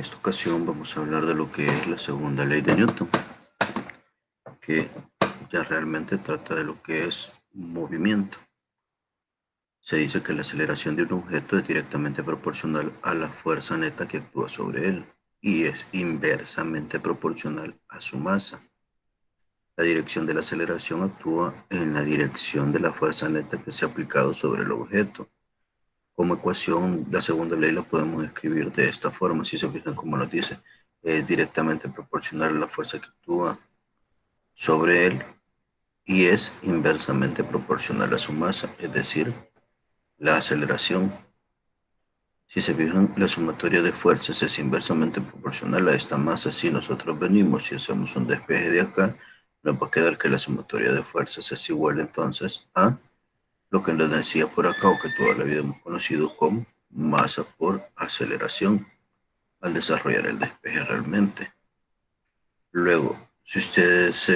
esta ocasión vamos a hablar de lo que es la segunda ley de Newton, que ya realmente trata de lo que es movimiento. Se dice que la aceleración de un objeto es directamente proporcional a la fuerza neta que actúa sobre él y es inversamente proporcional a su masa. La dirección de la aceleración actúa en la dirección de la fuerza neta que se ha aplicado sobre el objeto. Como ecuación, la segunda ley la podemos escribir de esta forma, si se fijan como nos dice, es directamente proporcional a la fuerza que actúa sobre él y es inversamente proporcional a su masa, es decir, la aceleración. Si se fijan, la sumatoria de fuerzas es inversamente proporcional a esta masa. Si nosotros venimos y hacemos un despeje de acá, nos va a quedar que la sumatoria de fuerzas es igual entonces a lo que les decía por acá o que toda la vida hemos conocido como masa por aceleración al desarrollar el despeje realmente. Luego, si ustedes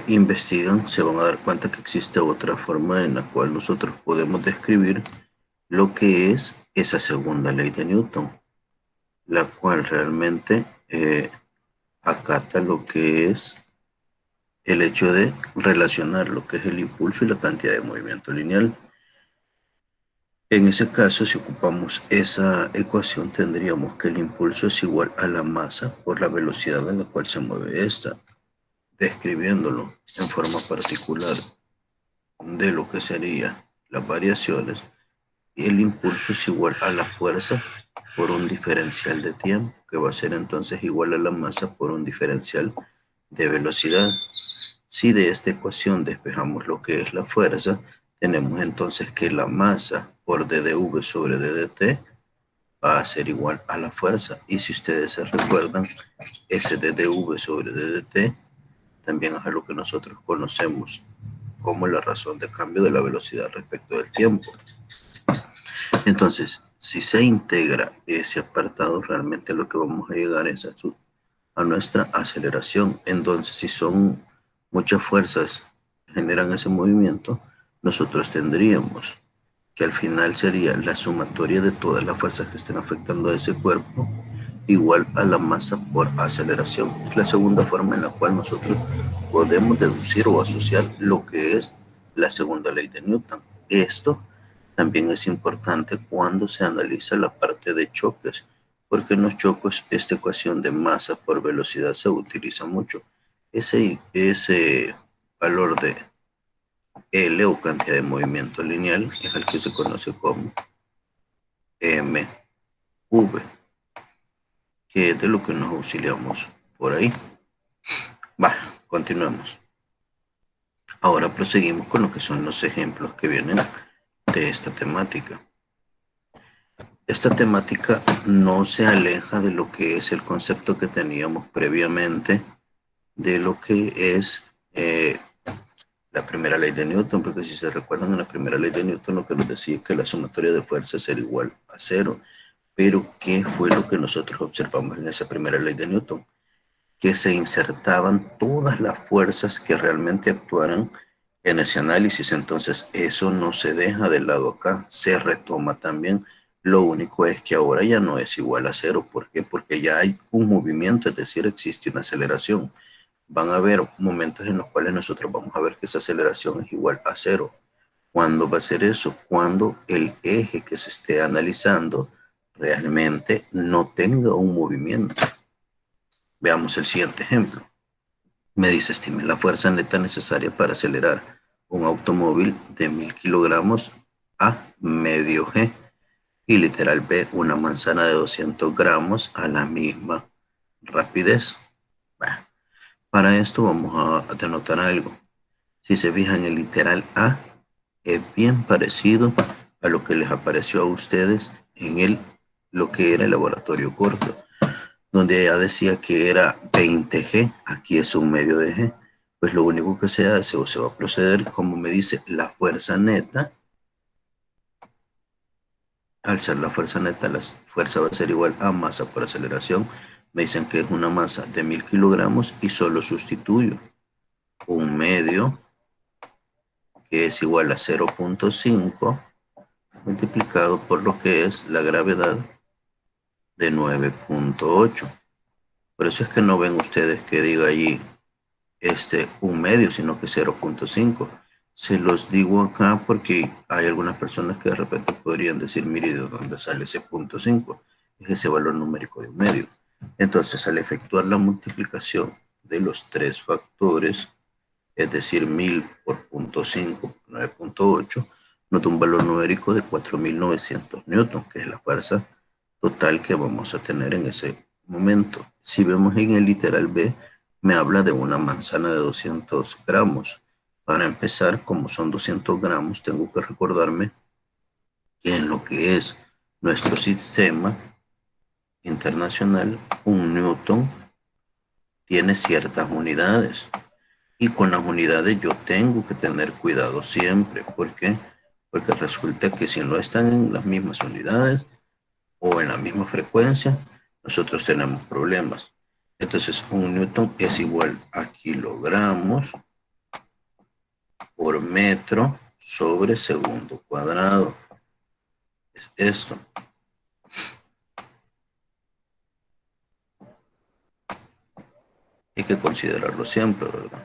investigan, se van a dar cuenta que existe otra forma en la cual nosotros podemos describir lo que es esa segunda ley de Newton, la cual realmente acata lo que es el hecho de relacionar lo que es el impulso y la cantidad de movimiento lineal. En ese caso, si ocupamos esa ecuación, tendríamos que el impulso es igual a la masa por la velocidad en la cual se mueve esta, describiéndolo en forma particular de lo que serían las variaciones, y el impulso es igual a la fuerza por un diferencial de tiempo, que va a ser entonces igual a la masa por un diferencial de velocidad. Si de esta ecuación despejamos lo que es la fuerza, tenemos entonces que la masa por dv sobre ddt va a ser igual a la fuerza. Y si ustedes se recuerdan, ese dv sobre ddt también es a lo que nosotros conocemos como la razón de cambio de la velocidad respecto del tiempo. Entonces, si se integra ese apartado, realmente lo que vamos a llegar es a nuestra aceleración. Entonces, si son muchas fuerzas que generan ese movimiento, nosotros tendríamos que al final sería la sumatoria de todas las fuerzas que estén afectando a ese cuerpo igual a la masa por aceleración. Es la segunda forma en la cual nosotros podemos deducir o asociar lo que es la segunda ley de Newton. Esto también es importante cuando se analiza la parte de choques, porque en los choques esta ecuación de masa por velocidad se utiliza mucho. Ese valor de L o cantidad de movimiento lineal es el que se conoce como mv, que es de lo que nos auxiliamos por ahí. Continuemos. Ahora proseguimos con lo que son los ejemplos que vienen de esta temática. Esta temática no se aleja de lo que es el concepto que teníamos previamente de lo que es la primera ley de Newton, porque si se recuerdan en la primera ley de Newton lo que nos decía es que la sumatoria de fuerzas era igual a cero. Pero ¿qué fue lo que nosotros observamos en esa primera ley de Newton? Que se insertaban todas las fuerzas que realmente actuaran en ese análisis. Entonces eso no se deja de lado acá, se retoma también. Lo único es que ahora ya no es igual a cero. ¿Por qué? Porque ya hay un movimiento, es decir, existe una aceleración. Van a haber momentos en los cuales nosotros vamos a ver que esa aceleración es igual a cero. ¿Cuándo va a ser eso? Cuando el eje que se esté analizando realmente no tenga un movimiento. Veamos el siguiente ejemplo. Me dice, estime la fuerza neta necesaria para acelerar un automóvil de 1000 kilogramos a medio G. Y literal B, una manzana de 200 gramos a la misma rapidez. Bueno, para esto vamos a denotar algo. Si se fijan, el literal A es bien parecido a lo que les apareció a ustedes en lo que era el laboratorio corto, donde ya decía que era 20G, aquí es un medio de G. Pues lo único que se hace o se va a proceder, como me dice, la fuerza neta. Al ser la fuerza neta, la fuerza va a ser igual a masa por aceleración. Me dicen que es una masa de 1000 kilogramos y solo sustituyo un medio que es igual a 0.5 multiplicado por lo que es la gravedad de 9.8. Por eso es que no ven ustedes que diga allí un medio, sino que 0.5. Se los digo acá porque hay algunas personas que de repente podrían decir, mire, ¿de dónde sale ese 0.5? Es ese valor numérico de un medio. Entonces, al efectuar la multiplicación de los tres factores, es decir, 1000 por 0.5, 9.8, nos da un valor numérico de 4.900 newton, que es la fuerza total que vamos a tener en ese momento. Si vemos en el literal B, me habla de una manzana de 200 gramos. Para empezar, como son 200 gramos, tengo que recordarme que en lo que es nuestro sistema internacional, un newton tiene ciertas unidades. Y con las unidades yo tengo que tener cuidado siempre. ¿Por qué? Porque resulta que si no están en las mismas unidades o en la misma frecuencia, nosotros tenemos problemas. Entonces, un newton es igual a kilogramos por metro sobre segundo cuadrado. Es esto. Hay que considerarlo siempre, ¿verdad?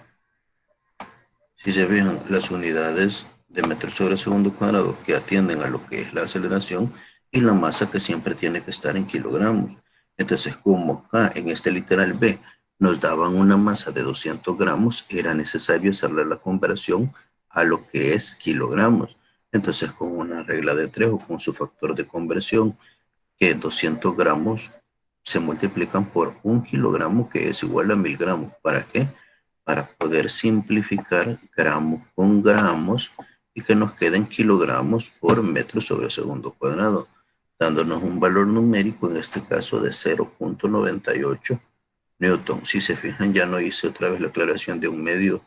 Si se fijan, las unidades de metro sobre segundo cuadrado que atienden a lo que es la aceleración y la masa que siempre tiene que estar en kilogramos. Entonces, como acá en este literal B nos daban una masa de 200 gramos, era necesario hacerle la conversión a lo que es kilogramos. Entonces, con una regla de 3 o con su factor de conversión, que 200 gramos se multiplican por 1 kilogramo, que es igual a 1000 gramos. ¿Para qué? Para poder simplificar gramos con gramos y que nos queden kilogramos por metro sobre segundo cuadrado, dándonos un valor numérico, en este caso de 0.98 newton. Si se fijan, ya no hice otra vez la aclaración de un medio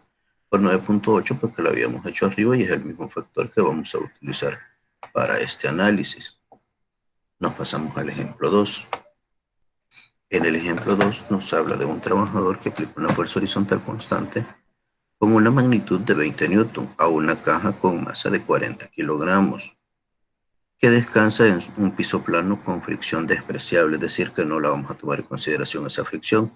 por 9.8 porque lo habíamos hecho arriba y es el mismo factor que vamos a utilizar para este análisis. Nos pasamos al ejemplo 2. En el ejemplo 2 nos habla de un trabajador que aplica una fuerza horizontal constante con una magnitud de 20 newton a una caja con masa de 40 kilogramos, que descansa en un piso plano con fricción despreciable, es decir, que no la vamos a tomar en consideración esa fricción.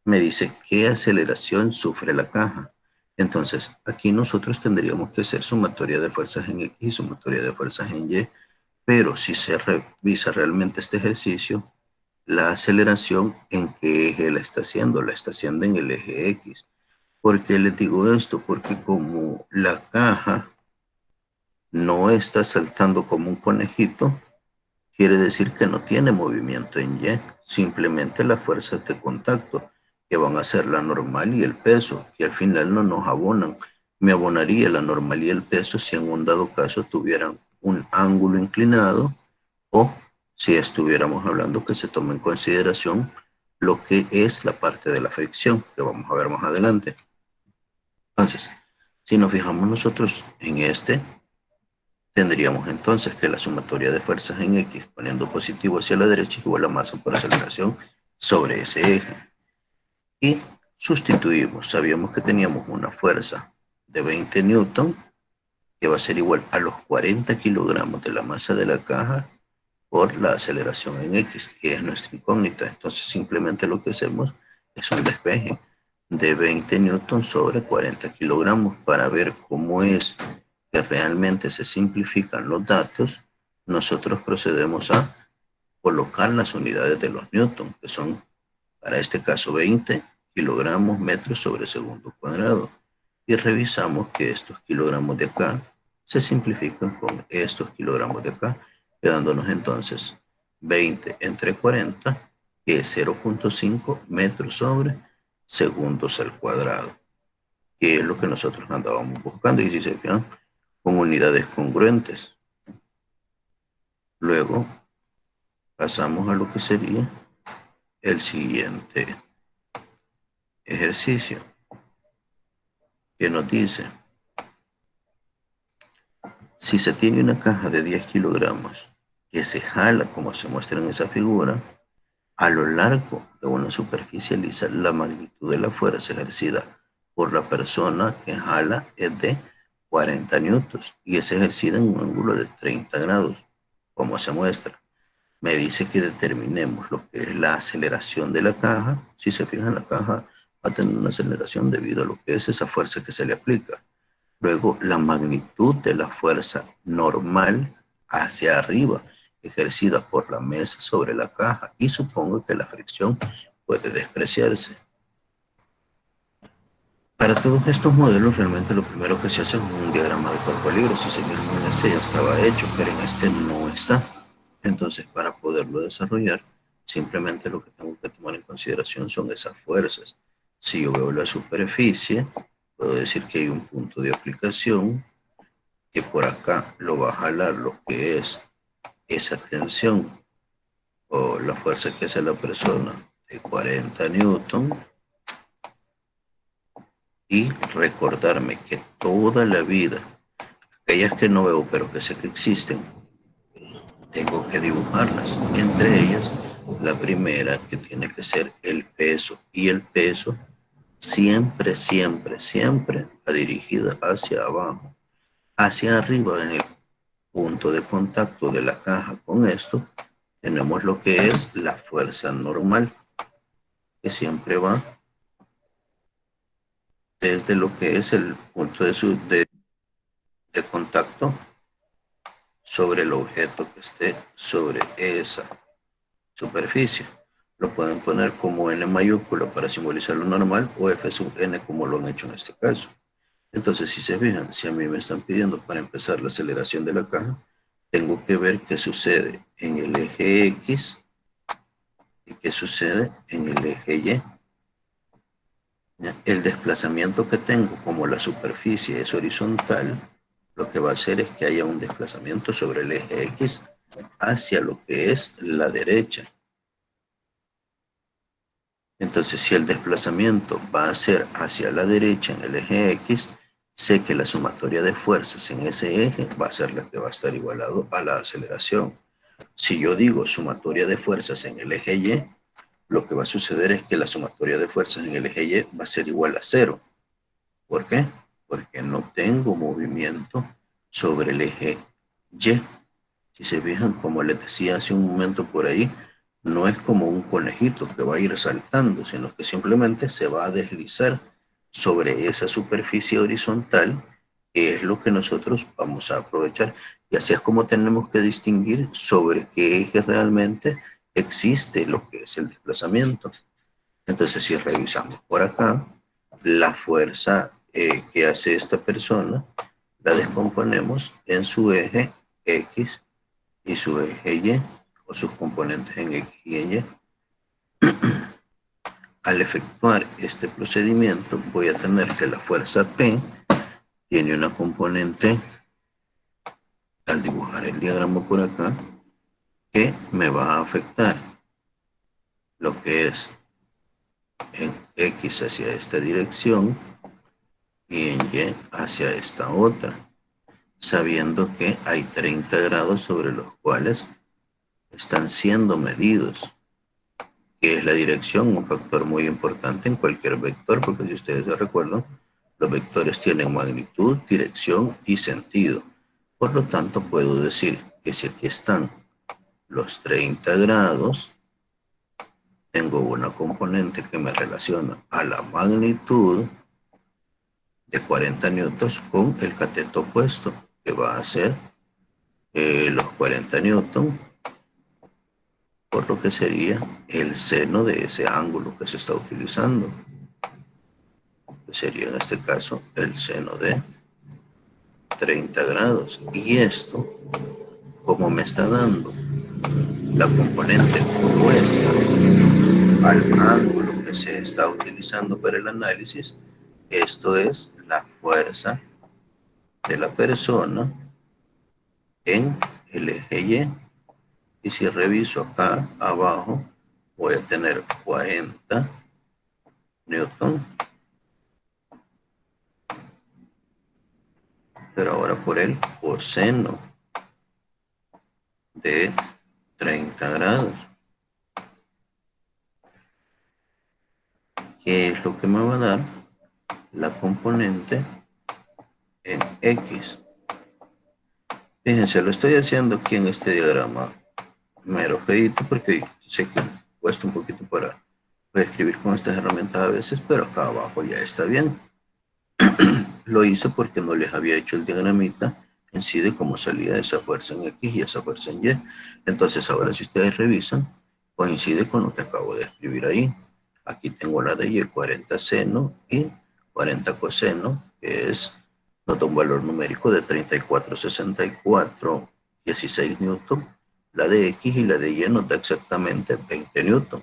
Me dice, ¿qué aceleración sufre la caja? Entonces, aquí nosotros tendríamos que hacer sumatoria de fuerzas en X y sumatoria de fuerzas en Y, pero si se revisa realmente este ejercicio, la aceleración, ¿en qué eje la está haciendo? La está haciendo en el eje X. ¿Por qué les digo esto? Porque como la caja no está saltando como un conejito, quiere decir que no tiene movimiento en Y, simplemente las fuerzas de contacto, que van a ser la normal y el peso, que al final no nos abonan. Me abonaría la normal y el peso si en un dado caso tuvieran un ángulo inclinado o si estuviéramos hablando que se tome en consideración lo que es la parte de la fricción, que vamos a ver más adelante. Entonces, si nos fijamos nosotros en tendríamos entonces que la sumatoria de fuerzas en X, poniendo positivo hacia la derecha, igual a masa por aceleración sobre ese eje. Y sustituimos. Sabíamos que teníamos una fuerza de 20 newton, que va a ser igual a los 40 kilogramos de la masa de la caja por la aceleración en X, que es nuestra incógnita. Entonces simplemente lo que hacemos es un despeje de 20 newton sobre 40 kilogramos para ver cómo es que realmente se simplifican los datos. Nosotros procedemos a colocar las unidades de los newton, que son para este caso 20 kilogramos metros sobre segundo cuadrado. Y revisamos que estos kilogramos de acá se simplifican con estos kilogramos de acá, quedándonos entonces 20 entre 40, que es 0.5 metros sobre segundos al cuadrado, que es lo que nosotros andábamos buscando, y si se fijan, con unidades congruentes. Luego pasamos a lo que sería el siguiente ejercicio, que nos dice, si se tiene una caja de 10 kilogramos que se jala como se muestra en esa figura, a lo largo de una superficie lisa, la magnitud de la fuerza ejercida por la persona que jala es de 40 newtons y es ejercida en un ángulo de 30 grados, como se muestra. me dice que determinemos lo que es la aceleración de la caja. Si se fijan, la caja va a tener una aceleración debido a lo que es esa fuerza que se le aplica. Luego, la magnitud de la fuerza normal hacia arriba ejercida por la mesa sobre la caja, y supongo que la fricción puede despreciarse. Para todos estos modelos, realmente lo primero que se hace es un diagrama de cuerpo libre. Si se fijan, en este ya estaba hecho, pero en este no está. Entonces, para poderlo desarrollar, simplemente lo que tengo que tomar en consideración son esas fuerzas. Si yo veo la superficie, puedo decir que hay un punto de aplicación, que por acá lo va a jalar lo que es esa tensión o la fuerza que hace la persona de 40 newton, y recordarme que toda la vida, aquellas que no veo pero que sé que existen, tengo que dibujarlas. Entre ellas, la primera, que tiene que ser el peso, y el peso siempre, siempre, siempre va dirigida hacia abajo. Hacia arriba, en el punto de contacto de la caja con esto, tenemos lo que es la fuerza normal, que siempre va desde lo que es el punto de contacto sobre el objeto que esté sobre esa superficie. Lo pueden poner como N mayúscula para simbolizar lo normal, o F sub N como lo han hecho en este caso. Entonces, si se fijan, si a mí me están pidiendo para empezar la aceleración de la caja, tengo que ver qué sucede en el eje X y qué sucede en el eje Y. ¿Ya? El desplazamiento que tengo, como la superficie es horizontal, lo que va a hacer es que haya un desplazamiento sobre el eje X hacia lo que es la derecha. Entonces, si el desplazamiento va a ser hacia la derecha en el eje X, sé que la sumatoria de fuerzas en ese eje va a ser la que va a estar igualado a la aceleración. Si yo digo sumatoria de fuerzas en el eje Y, lo que va a suceder es que la sumatoria de fuerzas en el eje Y va a ser igual a cero. ¿Por qué? Porque no tengo movimiento sobre el eje Y. Si se fijan, como les decía hace un momento por ahí, no es como un conejito que va a ir saltando, sino que simplemente se va a deslizar sobre esa superficie horizontal, que es lo que nosotros vamos a aprovechar. Y así es como tenemos que distinguir sobre qué eje realmente existe lo que es el desplazamiento. Entonces, si revisamos por acá, la fuerza que hace esta persona la descomponemos en su eje X y su eje Y, o sus componentes en X y en Y. Al efectuar este procedimiento, voy a tener que la fuerza P tiene una componente, al dibujar el diagrama por acá, que me va a afectar lo que es en X hacia esta dirección y en Y hacia esta otra, sabiendo que hay 30 grados sobre los cuales están siendo medidos, que es la dirección, un factor muy importante en cualquier vector, porque si ustedes se recuerdan, los vectores tienen magnitud, dirección y sentido. Por lo tanto, puedo decir que si aquí están los 30 grados, tengo una componente que me relaciona a la magnitud de 40 newtons con el cateto opuesto, que va a ser los 40 newtons, por lo que sería el seno de ese ángulo que se está utilizando, que sería en este caso el seno de 30 grados. Y esto, como me está dando la componente opuesta al ángulo que se está utilizando para el análisis, esto es la fuerza de la persona en el eje Y. Y si reviso acá abajo, voy a tener 40 newton, pero ahora por el coseno de 30 grados, que es lo que me va a dar la componente en X. Fíjense, lo estoy haciendo aquí en este diagrama mero feíto porque sé que cuesta un poquito para escribir con estas herramientas a veces, pero acá abajo ya está bien. Lo hice porque no les había hecho el diagramita en sí de cómo salía esa fuerza en X y esa fuerza en Y. Entonces ahora si ustedes revisan, coincide con lo que acabo de escribir ahí. Aquí tengo la de Y, 40 seno y 40 coseno, que es, nos da un valor numérico de 34,64, 16 newton. La de X y la de Y nos da exactamente 20 newton.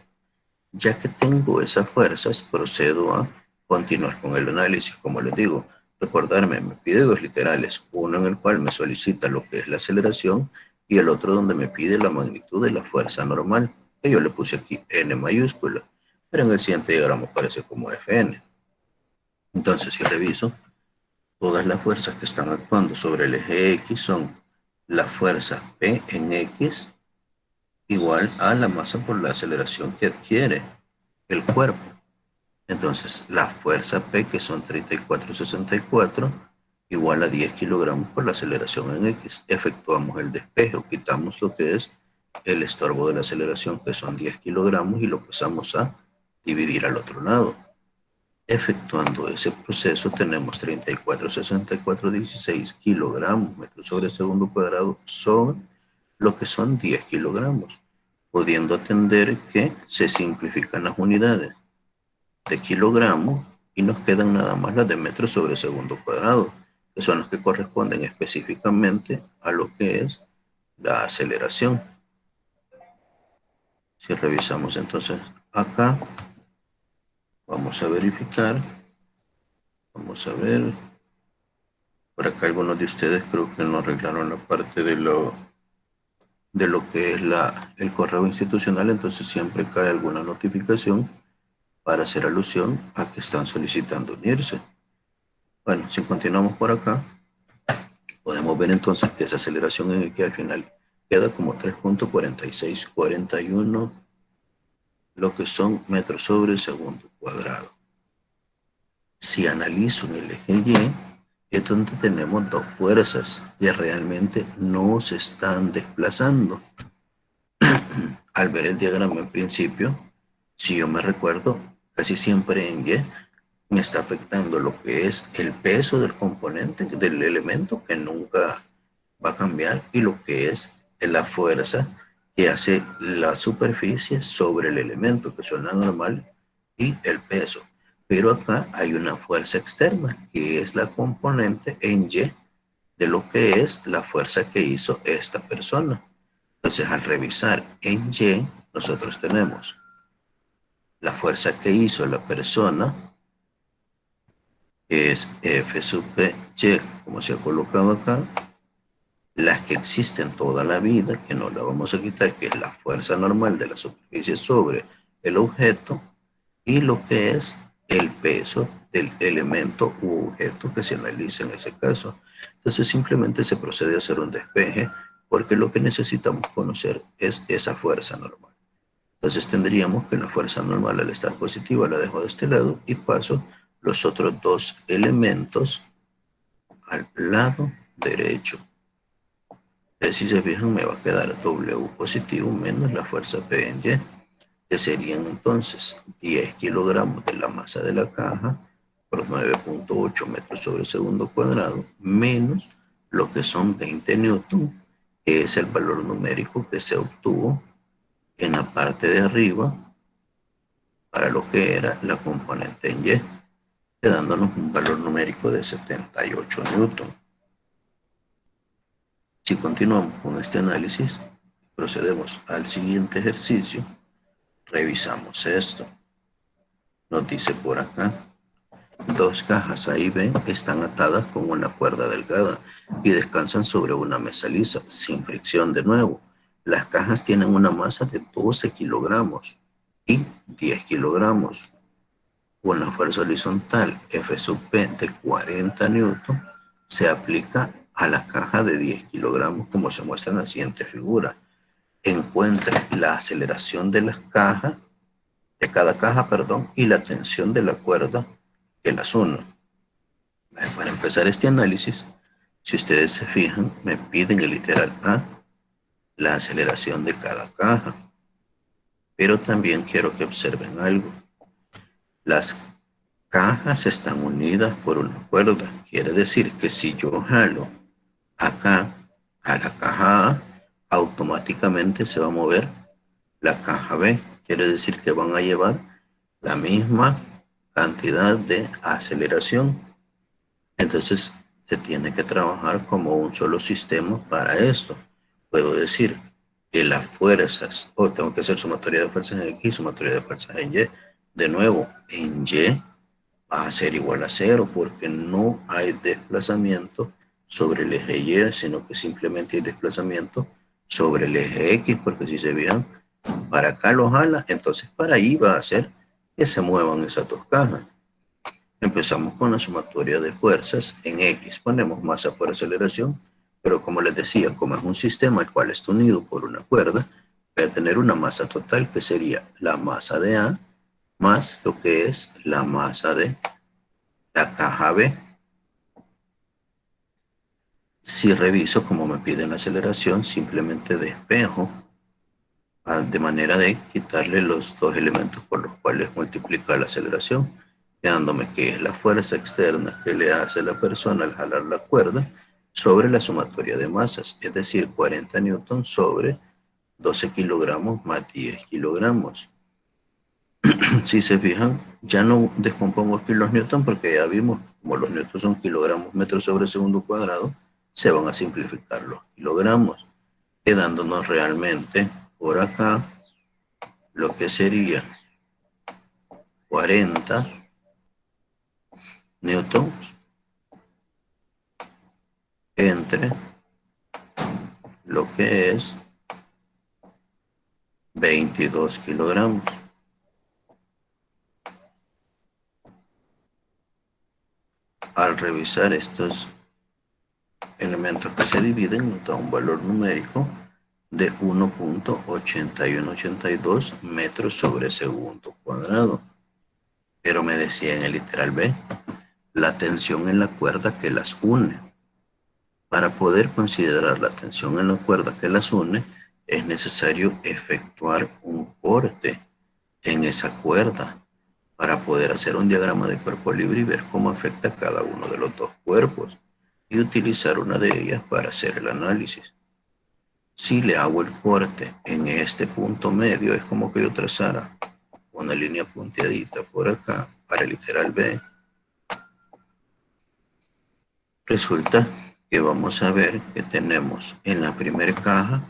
Ya que tengo esas fuerzas, procedo a continuar con el análisis. Como les digo, recordarme, me pide dos literales, uno en el cual me solicita lo que es la aceleración y el otro donde me pide la magnitud de la fuerza normal, que yo le puse aquí N mayúscula, pero en el siguiente diagrama aparece como Fn. Entonces, si reviso, todas las fuerzas que están actuando sobre el eje X son la fuerza P en X igual a la masa por la aceleración que adquiere el cuerpo. Entonces, la fuerza P, que son 34,64, igual a 10 kilogramos por la aceleración en X. Efectuamos el despeje, quitamos lo que es el estorbo de la aceleración, que son 10 kilogramos, y lo pasamos a dividir al otro lado. Efectuando ese proceso, tenemos 34,6416 kilogramos metros sobre segundo cuadrado sobre lo que son 10 kilogramos, pudiendo atender que se simplifican las unidades de kilogramos y nos quedan nada más las de metros sobre segundo cuadrado, que son las que corresponden específicamente a lo que es la aceleración. Si revisamos entonces acá, vamos a verificar, vamos a ver, por acá algunos de ustedes creo que no arreglaron la parte de lo que es el correo institucional, entonces siempre cae alguna notificación para hacer alusión a que están solicitando unirse. Bueno, si continuamos por acá, podemos ver entonces que esa aceleración en el que al final queda como 3,4641, lo que son metros sobre segundo cuadrado. Si analizo en el eje Y, es donde tenemos dos fuerzas que realmente no se están desplazando. Al ver el diagrama en principio, si yo me recuerdo, casi siempre en Y me está afectando lo que es el peso del componente, del elemento que nunca va a cambiar, y lo que es la fuerza que hace la superficie sobre el elemento, que son la normal y el peso. Pero acá hay una fuerza externa, que es la componente en Y de lo que es la fuerza que hizo esta persona. Entonces, al revisar en Y, nosotros tenemos la fuerza que hizo la persona, que es F sub P, Y, como se ha colocado acá, las que existen toda la vida, que no la vamos a quitar, que es la fuerza normal de la superficie sobre el objeto, y lo que es el peso del elemento u objeto que se analiza en ese caso. Entonces simplemente se procede a hacer un despeje, porque lo que necesitamos conocer es esa fuerza normal. Entonces tendríamos que la fuerza normal, al estar positiva, la dejo de este lado y paso los otros dos elementos al lado derecho. Si se fijan, me va a quedar W positivo menos la fuerza P en Y, que serían entonces 10 kilogramos de la masa de la caja por 9,8 metros sobre segundo cuadrado, menos lo que son 20 newton, que es el valor numérico que se obtuvo en la parte de arriba para lo que era la componente en Y, quedándonos un valor numérico de 78 newton. Si continuamos con este análisis, procedemos al siguiente ejercicio, revisamos esto. Nos dice por acá, dos cajas A y B están atadas con una cuerda delgada y descansan sobre una mesa lisa, sin fricción de nuevo. Las cajas tienen una masa de 12 kilogramos y 10 kilogramos. Una fuerza horizontal F sub P de 40 newton se aplica a la caja de 10 kilogramos, como se muestra en la siguiente figura. Encuentre la aceleración de las cajas, de cada caja, perdón, y la tensión de la cuerda que las une. Para empezar este análisis, si ustedes se fijan, me piden el literal A, la aceleración de cada caja. Pero también quiero que observen algo. Las cajas están unidas por una cuerda. Quiere decir que si yo jalo acá a la caja A, automáticamente se va a mover la caja B. Quiere decir que van a llevar la misma cantidad de aceleración. Entonces se tiene que trabajar como un solo sistema para esto. Puedo decir que las fuerzas, o tengo que hacer sumatoria de fuerzas en X, sumatoria de fuerzas en Y. De nuevo, en Y va a ser igual a cero porque no hay desplazamiento sobre el eje Y, sino que simplemente hay desplazamiento sobre el eje X, porque si se vean, para acá lo jala, entonces para ahí va a hacer que se muevan esas dos cajas. Empezamos con la sumatoria de fuerzas en X. Ponemos masa por aceleración, pero como les decía, como es un sistema el cual está unido por una cuerda, voy a tener una masa total que sería la masa de A más lo que es la masa de la caja B. Si reviso como me piden la aceleración, simplemente despejo de manera de quitarle los dos elementos por los cuales multiplica la aceleración, quedándome que es la fuerza externa que le hace la persona al jalar la cuerda sobre la sumatoria de masas, es decir, 40 newtons sobre 12 kilogramos más 10 kilogramos. Si se fijan, ya no descompongo aquí los newtons porque ya vimos como los newtons son kilogramos metros sobre segundo cuadrado, se van a simplificar los kilogramos, quedándonos realmente por acá lo que sería 40 newtons entre lo que es 22 kilogramos. Al revisar estos elementos que se dividen, nos da un valor numérico de 1.8182 metros sobre segundo cuadrado. Pero me decía en el literal B, la tensión en la cuerda que las une. Para poder considerar la tensión en la cuerda que las une, es necesario efectuar un corte en esa cuerda para poder hacer un diagrama de cuerpo libre y ver cómo afecta cada uno de los dos cuerpos y utilizar una de ellas para hacer el análisis. Si le hago el corte en este punto medio, es como que yo trazara una línea punteadita por acá para el literal B. Resulta que vamos a ver que tenemos en la primera caja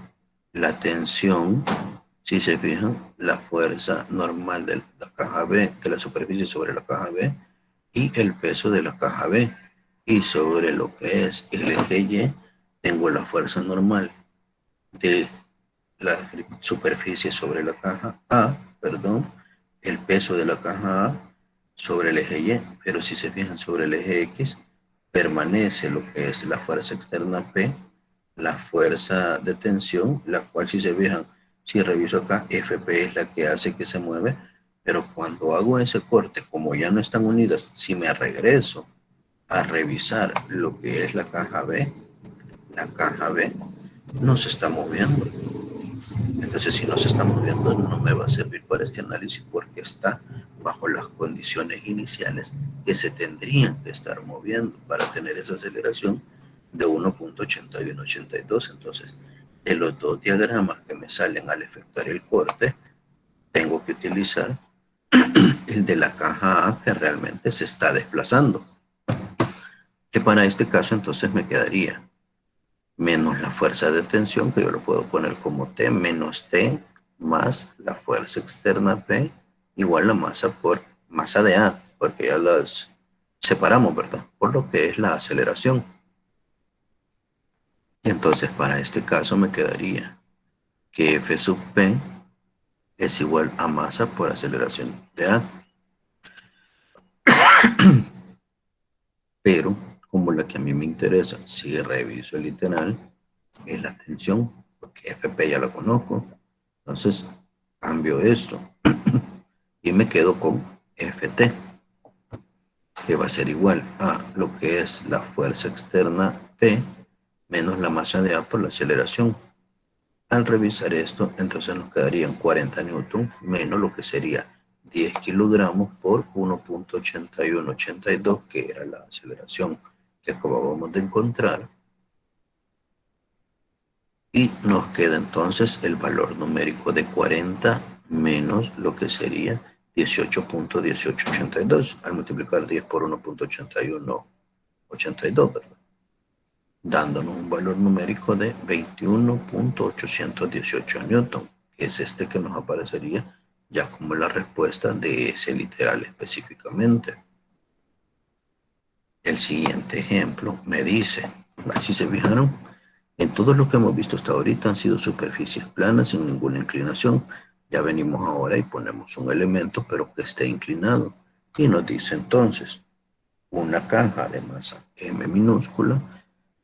la tensión, si se fijan, la fuerza normal de la caja B, de la superficie sobre la caja B, y el peso de la caja B. Y sobre lo que es el eje Y, tengo la fuerza normal de la superficie sobre la caja A, perdón, el peso de la caja A sobre el eje Y, pero si se fijan sobre el eje X, permanece lo que es la fuerza externa P, la fuerza de tensión, la cual si se fijan, si reviso acá, FP es la que hace que se mueve, pero cuando hago ese corte, como ya no están unidas, si me regreso a revisar lo que es la caja B no se está moviendo. Entonces, si no se está moviendo, no me va a servir para este análisis porque está bajo las condiciones iniciales que se tendrían que estar moviendo para tener esa aceleración de 1.8182. Entonces, de los dos diagramas que me salen al efectuar el corte, tengo que utilizar el de la caja A que realmente se está desplazando. Que para este caso entonces me quedaría menos la fuerza de tensión, que yo lo puedo poner como T, menos T, más la fuerza externa P, igual la masa por masa de A, porque ya las separamos, ¿verdad? Por lo que es la aceleración. Entonces, para este caso me quedaría que F sub P es igual a masa por aceleración de A. Pero, como la que a mí me interesa, si reviso el literal, es la tensión, porque FP ya la conozco. Entonces, cambio esto y me quedo con FT, que va a ser igual a lo que es la fuerza externa P menos la masa de A por la aceleración. Al revisar esto, entonces nos quedarían 40 newton menos lo que sería 10 kilogramos por 1.8182, que era la aceleración que acabábamos de encontrar. Y nos queda entonces el valor numérico de 40 menos lo que sería 18.1882 al multiplicar 10 por 1.8182, ¿verdad? Dándonos un valor numérico de 21.818 newton, que es este que nos aparecería ya como la respuesta de ese literal específicamente. El siguiente ejemplo me dice, si se fijaron, en todo lo que hemos visto hasta ahorita han sido superficies planas sin ninguna inclinación. Ya venimos ahora y ponemos un elemento pero que esté inclinado. Y nos dice entonces, una caja de masa M minúscula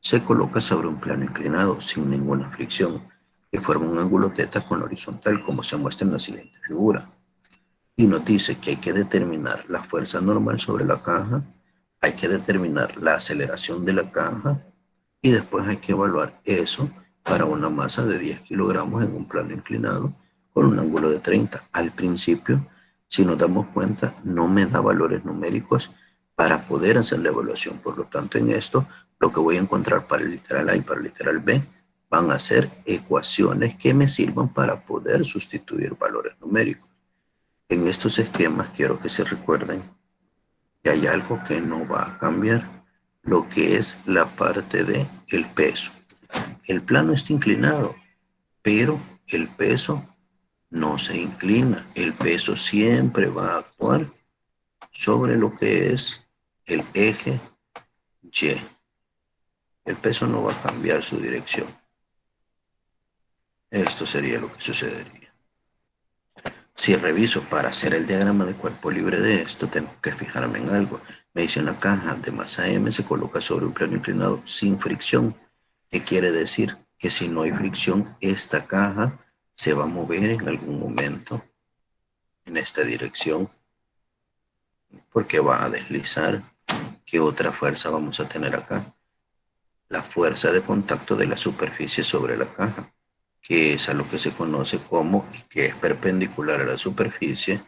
se coloca sobre un plano inclinado sin ninguna fricción y forma un ángulo θ con horizontal como se muestra en la siguiente figura. Y nos dice que hay que determinar la fuerza normal sobre la caja, hay que determinar la aceleración de la caja y después hay que evaluar eso para una masa de 10 kilogramos en un plano inclinado con un ángulo de 30. Al principio, si nos damos cuenta, no me da valores numéricos para poder hacer la evaluación. Por lo tanto, en esto, lo que voy a encontrar para el literal A y para el literal B van a ser ecuaciones que me sirvan para poder sustituir valores numéricos. En estos esquemas quiero que se recuerden que hay algo que no va a cambiar, lo que es la parte de el peso. El plano está inclinado, pero el peso no se inclina. El peso siempre va a actuar sobre lo que es el eje Y. El peso no va a cambiar su dirección. Esto sería lo que sucedería. Si reviso para hacer el diagrama de cuerpo libre de esto, tengo que fijarme en algo. Me dice una caja de masa M se coloca sobre un plano inclinado sin fricción. ¿Qué quiere decir? Que si no hay fricción, esta caja se va a mover en algún momento en esta dirección porque va a deslizar. ¿Qué otra fuerza vamos a tener acá? La fuerza de contacto de la superficie sobre la caja, que es a lo que se conoce como, y que es perpendicular a la superficie,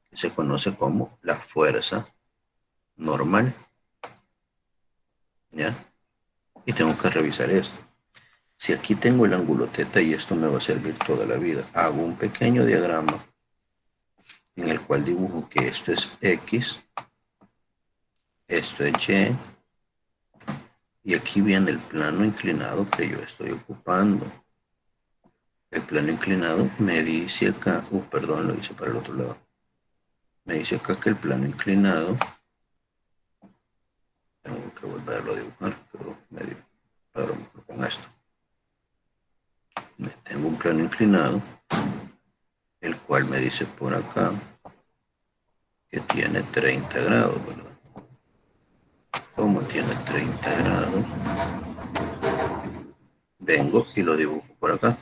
que se conoce como la fuerza normal. ¿Ya? Y tengo que revisar esto. Si aquí tengo el ángulo θ y esto me va a servir toda la vida, hago un pequeño diagrama en el cual dibujo que esto es X, esto es Y aquí viene el plano inclinado que yo estoy ocupando. El plano inclinado me dice acá, perdón, lo hice para el otro lado. Me dice acá que el plano inclinado, tengo que volverlo a dibujar, pero medio raro con esto. Tengo un plano inclinado, el cual me dice por acá que tiene 30 grados, ¿verdad? Como tiene 30 grados, vengo y lo dibujo por acá.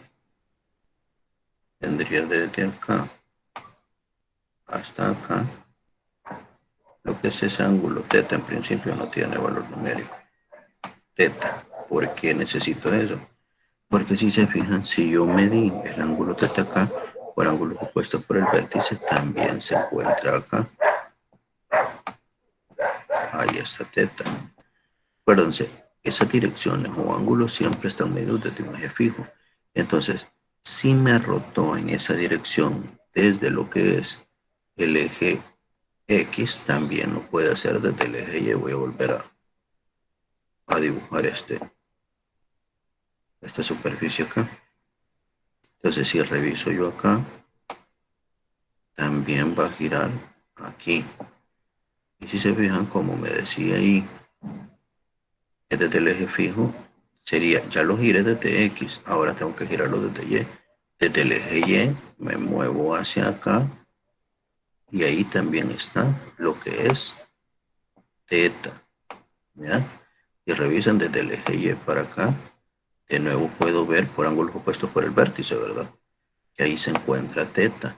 Tendría desde acá hasta acá. Lo que es ese ángulo θ en principio no tiene valor numérico. θ, ¿por qué necesito eso? Porque si se fijan, si yo medí el ángulo θ acá, por ángulo opuesto por el vértice, también se encuentra acá. Ahí está θ. Acuérdense, esas direcciones o ángulos siempre están medidos desde un eje fijo. Entonces, si me rotó en esa dirección desde lo que es el eje X, también lo puede hacer desde el eje Y. Voy a volver a dibujar esta superficie acá. Entonces, si reviso yo acá, también va a girar aquí. Y si se fijan, como me decía ahí, es desde el eje fijo, sería, ya lo giré desde X, ahora tengo que girarlo desde Y. Desde el eje Y me muevo hacia acá y ahí también está lo que es θ, ¿ya? Y revisan desde el eje Y para acá, de nuevo puedo ver por ángulos opuestos por el vértice, ¿verdad? Que ahí se encuentra θ.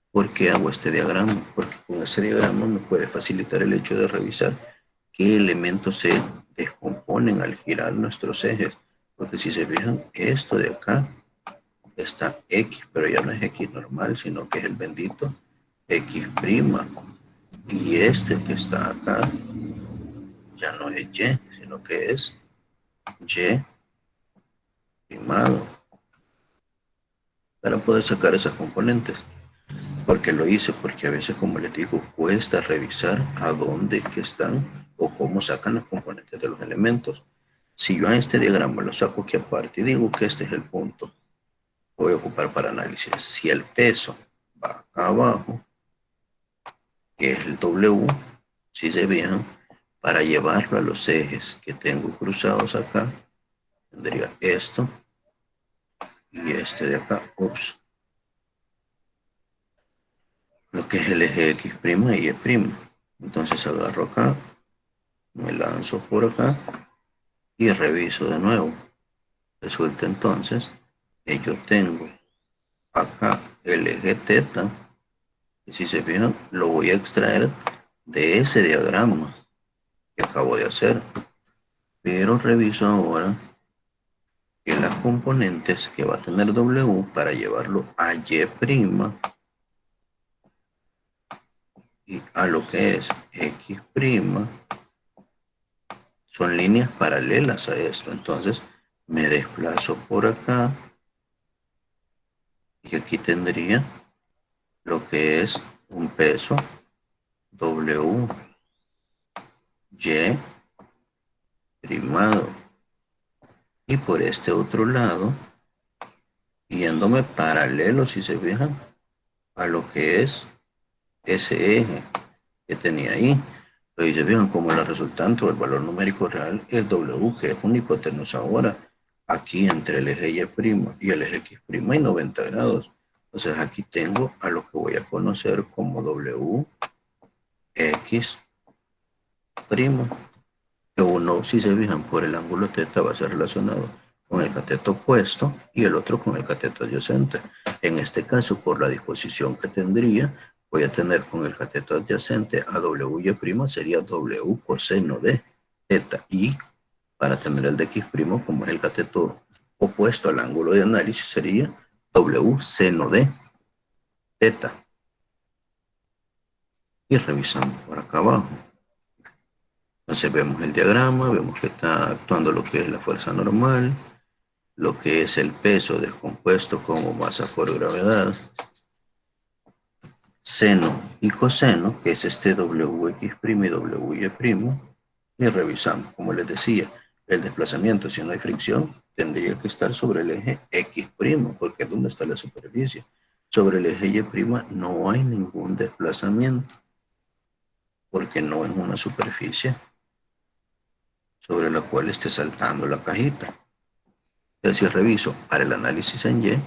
¿Por qué hago este diagrama? Porque con ese diagrama me puede facilitar el hecho de revisar qué elementos se descomponen al girar nuestros ejes. Porque si se fijan, esto de acá está X, pero ya no es X normal, sino que es el bendito X'. Y este que está acá ya no es Y, sino que es Y primado. Para poder sacar esas componentes. Porque lo hice, porque a veces, como les digo, cuesta revisar a dónde que están o cómo sacan los componentes de los elementos. Si yo a este diagrama lo saco aquí aparte y digo que este es el punto, voy a ocupar para análisis. Si el peso va acá abajo, que es el W, si se fijan, para llevarlo a los ejes que tengo cruzados acá, tendría esto y este de acá, ups, lo que es el eje X' y Y'. Entonces agarro acá, me lanzo por acá y reviso de nuevo. Resulta entonces que yo tengo acá el eje teta, y si se fijan, lo voy a extraer de ese diagrama que acabo de hacer. Pero reviso ahora que las componentes que va a tener W para llevarlo a Y' y a lo que es X' son líneas paralelas a esto. Entonces me desplazo por acá y aquí tendría lo que es un peso W, Y primado. Y por este otro lado, yéndome paralelo, si se fijan, a lo que es ese eje que tenía ahí. Pero se fijan como la resultante o el valor numérico real es W, que es una hipotenusa ahora. Aquí entre el eje Y' y el eje X' hay 90 grados. Entonces aquí tengo a lo que voy a conocer como W, X', que uno, si se fijan por el ángulo teta, va a ser relacionado con el cateto opuesto y el otro con el cateto adyacente. En este caso, por la disposición que tendría, voy a tener con el cateto adyacente a WY' sería W coseno de teta. Y para tener el de X', como es el cateto opuesto al ángulo de análisis, sería W seno de teta. Y revisamos por acá abajo. Entonces vemos el diagrama, vemos que está actuando lo que es la fuerza normal, lo que es el peso descompuesto como masa por gravedad, seno y coseno, que es este WX' y WY', y revisamos, como les decía, el desplazamiento, si no hay fricción, tendría que estar sobre el eje X', porque es donde está la superficie. Sobre el eje Y' no hay ningún desplazamiento, porque no es una superficie sobre la cual esté saltando la cajita. Entonces, si reviso para el análisis en Y,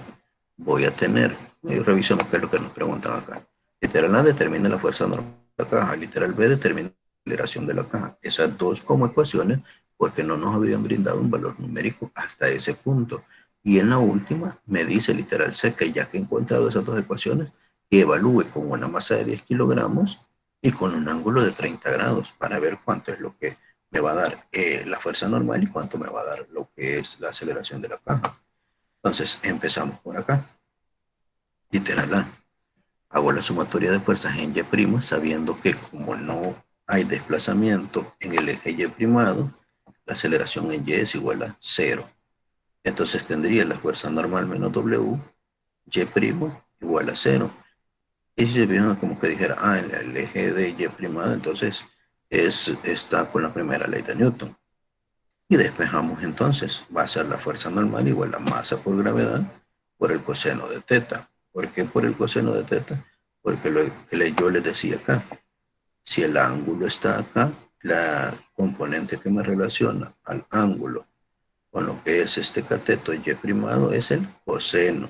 voy a tener, revisemos qué es lo que nos preguntan acá. Literal A determina la fuerza normal de la caja, literal B determina la aceleración de la caja. Esas dos como ecuaciones, porque no nos habían brindado un valor numérico hasta ese punto. Y en la última me dice literal C que ya que he encontrado esas dos ecuaciones, que evalúe con una masa de 10 kilogramos y con un ángulo de 30 grados para ver cuánto es lo que me va a dar la fuerza normal y cuánto me va a dar lo que es la aceleración de la caja. Entonces empezamos por acá. Literal A. Hago la sumatoria de fuerzas en Y', sabiendo que como no hay desplazamiento en el eje Y', la aceleración en Y es igual a 0. Entonces tendría la fuerza normal menos W, Y' igual a 0. Y si se fijan como que dijera, en el eje de Y', entonces está con la primera ley de Newton. Y despejamos entonces, va a ser la fuerza normal igual a masa por gravedad por el coseno de teta. ¿Por qué por el coseno de teta? Porque yo les decía acá, si el ángulo está acá, la componente que me relaciona al ángulo con lo que es este cateto Y' es el coseno.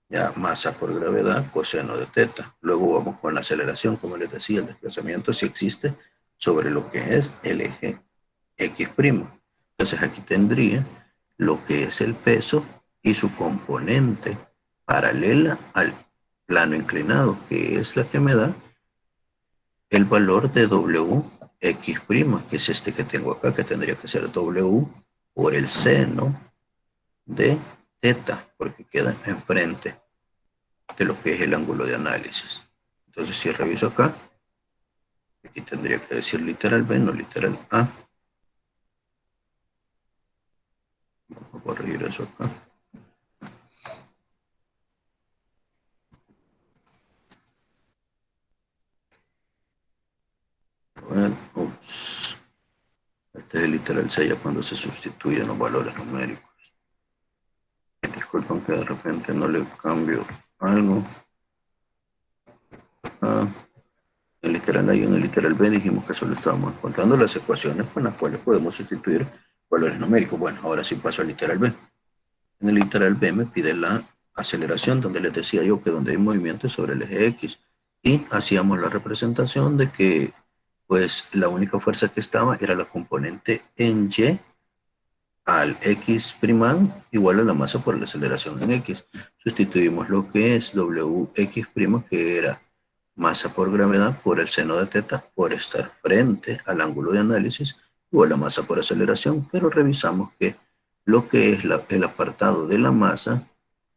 Ya, masa por gravedad, coseno de teta. Luego vamos con la aceleración, como les decía, el desplazamiento si existe sobre lo que es el eje X'. Entonces aquí tendría lo que es el peso y su componente paralela al plano inclinado, que es la que me da el valor de WX', que es este que tengo acá, que tendría que ser W por el seno de teta, porque queda enfrente de lo que es el ángulo de análisis. Entonces, si reviso acá, aquí tendría que decir literal B, no literal A. Vamos a corregir eso acá. A ver, ups. Este es el literal C ya cuando se sustituyen los valores numéricos. Disculpen que de repente no le cambio algo. Ah, en el literal A y en el literal B dijimos que solo estábamos encontrando las ecuaciones con las cuales podemos sustituir valores numéricos. Bueno, ahora sí paso al literal B. En el literal B me pide la aceleración, donde les decía yo que donde hay movimiento es sobre el eje X. Y hacíamos la representación de que pues la única fuerza que estaba era la componente en Y al X' igual a la masa por la aceleración en X. Sustituimos lo que es WX', que era masa por gravedad por el seno de teta por estar frente al ángulo de análisis, igual a masa por aceleración, pero revisamos que lo que es el apartado de la masa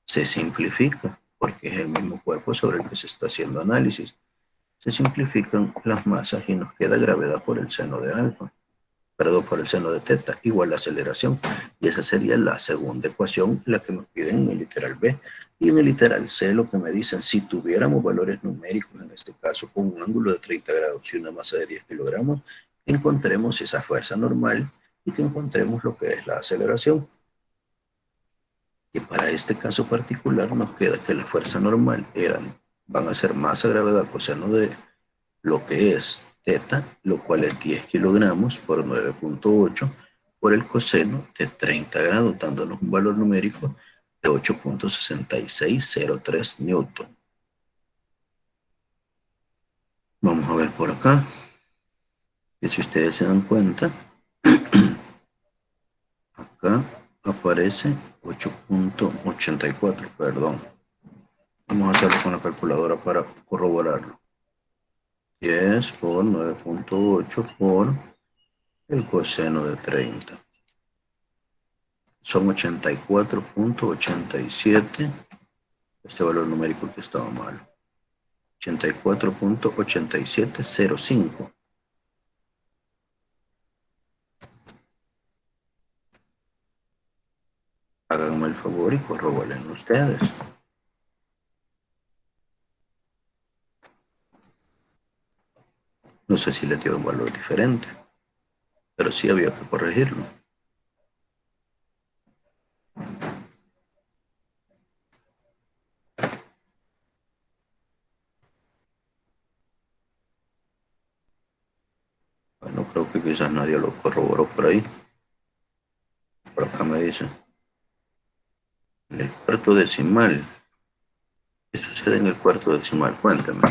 se simplifica, porque es el mismo cuerpo sobre el que se está haciendo análisis. Se simplifican las masas y nos queda gravedad por el seno de alfa, perdón, por el seno de teta, igual a aceleración. Y esa sería la segunda ecuación, la que me piden en el literal B. Y en el literal C lo que me dicen, si tuviéramos valores numéricos, en este caso con un ángulo de 30 grados y una masa de 10 kilogramos, encontremos esa fuerza normal y que encontremos lo que es la aceleración. Y para este caso particular nos queda que la fuerza normal van a ser masa, gravedad, coseno de lo que es teta, lo cual es 10 kilogramos por 9.8 por el coseno de 30 grados, dándonos un valor numérico de 8.6603 newton. Vamos a ver por acá, que si ustedes se dan cuenta, acá aparece 8.84, perdón. Vamos a hacerlo con la calculadora para corroborarlo. 10 por 9.8 por el coseno de 30. Son 84.87. Este valor numérico que estaba mal. 84.8705. Háganme el favor y corroboren ustedes. No sé si le dio un valor diferente, pero sí había que corregirlo. Bueno, creo que quizás nadie lo corroboró por ahí. Por acá me dice. En el cuarto decimal. ¿Qué sucede en el cuarto decimal? Cuéntame.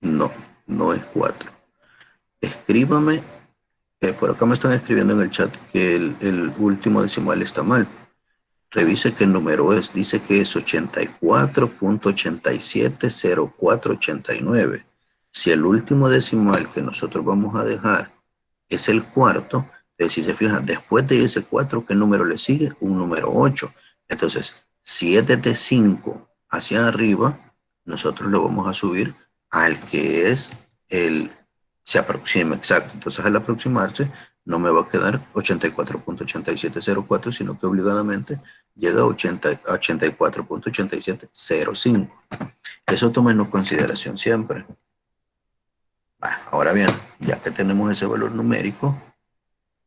No, no es 4. Escríbame. Por acá me están escribiendo en el chat que el último decimal está mal. Revise qué número es. Dice que es 84.870489. Si el último decimal que nosotros vamos a dejar es el cuarto, entonces si se fijan, después de ese 4, ¿qué número le sigue? Un número 8. Entonces, si es desde 5 hacia arriba, nosotros lo vamos a subir al que es se aproxima, exacto. Entonces, al aproximarse, no me va a quedar 84.8704, sino que obligadamente llega a 84.8705. Eso tomen en consideración siempre. Ahora bien, ya que tenemos ese valor numérico,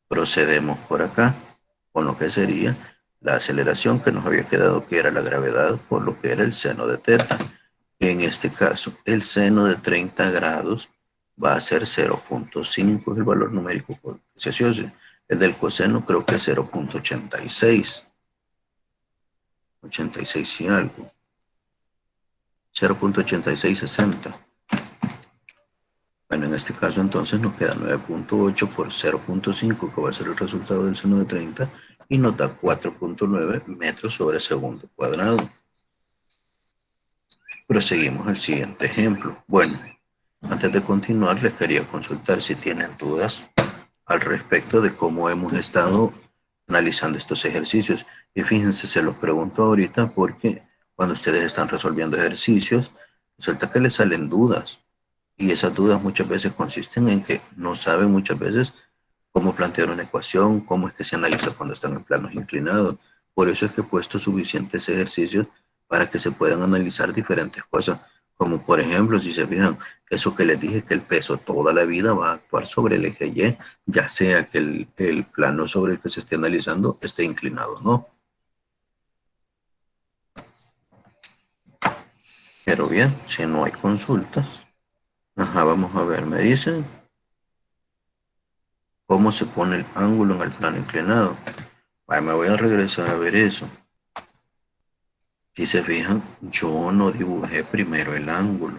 procedemos por acá con lo que sería la aceleración que nos había quedado, que era la gravedad por lo que era el seno de teta. En este caso, el seno de 30 grados va a ser 0.5, es el valor numérico que se asocia. El del coseno creo que es 0.86. 86 y algo. 0.8660. Bueno, en este caso entonces nos queda 9.8 por 0.5, que va a ser el resultado del seno de 30, y nos da 4.9 metros sobre segundo cuadrado. Proseguimos al siguiente ejemplo. Bueno, antes de continuar les quería consultar si tienen dudas al respecto de cómo hemos estado analizando estos ejercicios. Y fíjense, se los pregunto ahorita porque cuando ustedes están resolviendo ejercicios, resulta que les salen dudas. Y esas dudas muchas veces consisten en que no saben muchas veces cómo plantear una ecuación, cómo es que se analiza cuando están en planos inclinados. Por eso es que he puesto suficientes ejercicios para que se puedan analizar diferentes cosas. Como por ejemplo, si se fijan, eso que les dije que el peso toda la vida va a actuar sobre el eje Y, ya sea que el plano sobre el que se esté analizando esté inclinado, ¿no? Pero bien, si no hay consultas, ajá, vamos a ver, me dicen cómo se pone el ángulo en el plano inclinado. Vale, me voy a regresar a ver eso. Si se fijan, yo no dibujé primero el ángulo.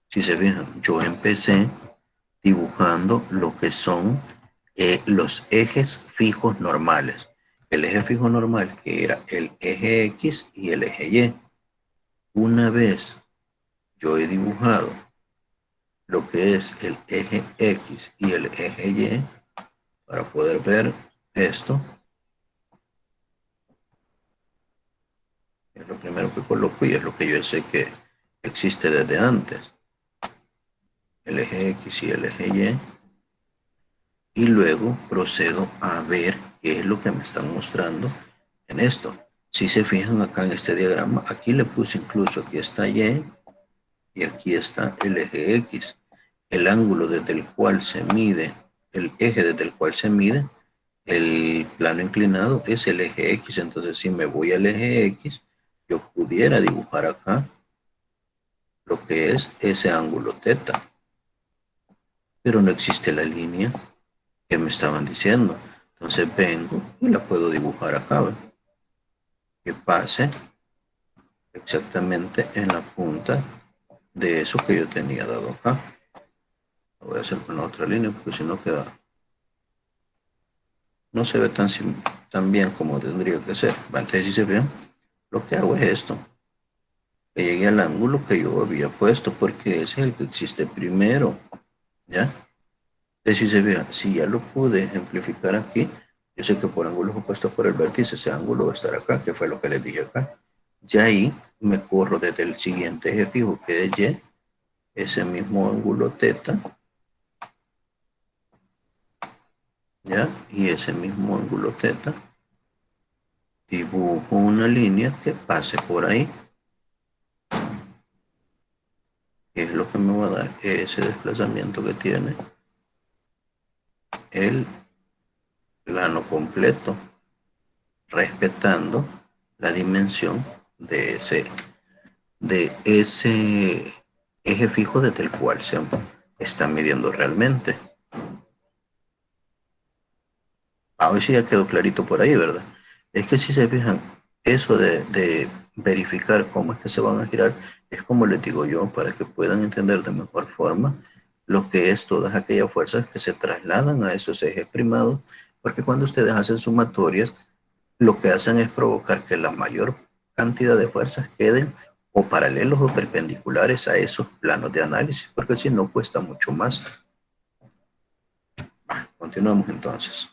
Si se fijan, yo empecé dibujando lo que son los ejes fijos normales. El eje fijo normal, que era el eje X y el eje Y. Una vez yo he dibujado lo que es el eje X y el eje Y, para poder ver esto, es lo primero que coloco y es lo que yo sé que existe desde antes. El eje X y el eje Y luego procedo a ver qué es lo que me están mostrando en esto. Si se fijan acá en este diagrama, aquí le puse incluso, aquí está Y y aquí está el eje X. El ángulo desde el cual se mide, el eje desde el cual se mide el plano inclinado es el eje X. Entonces si me voy al eje X, yo pudiera dibujar acá lo que es ese ángulo teta. Pero no existe la línea que me estaban diciendo. Entonces vengo y la puedo dibujar acá, ¿ve? Que pase exactamente en la punta de eso que yo tenía dado acá. Lo voy a hacer con la otra línea porque si no queda, no se ve tan bien como tendría que ser. Entonces si se ve, lo que hago es esto. Que llegue al ángulo que yo había puesto porque ese es el que existe primero. ¿Ya? Entonces si se ve, si ya lo pude ejemplificar aquí, yo sé que por ángulos opuestos por el vértice, ese ángulo va a estar acá, que fue lo que les dije acá. Ya ahí me corro desde el siguiente eje fijo, que es Y, ese mismo ángulo teta, ¿ya? Y ese mismo ángulo teta, dibujo una línea que pase por ahí, que es lo que me va a dar ese desplazamiento que tiene el plano completo, respetando la dimensión de ese eje fijo desde el cual se está midiendo realmente. A ver si ya quedó clarito por ahí, ¿verdad? Es que si se fijan, eso de verificar cómo es que se van a girar, es como les digo yo, para que puedan entender de mejor forma lo que es todas aquellas fuerzas que se trasladan a esos ejes primados, porque cuando ustedes hacen sumatorias, lo que hacen es provocar que la mayor cantidad de fuerzas queden o paralelos o perpendiculares a esos planos de análisis, porque si no cuesta mucho más. Continuamos entonces.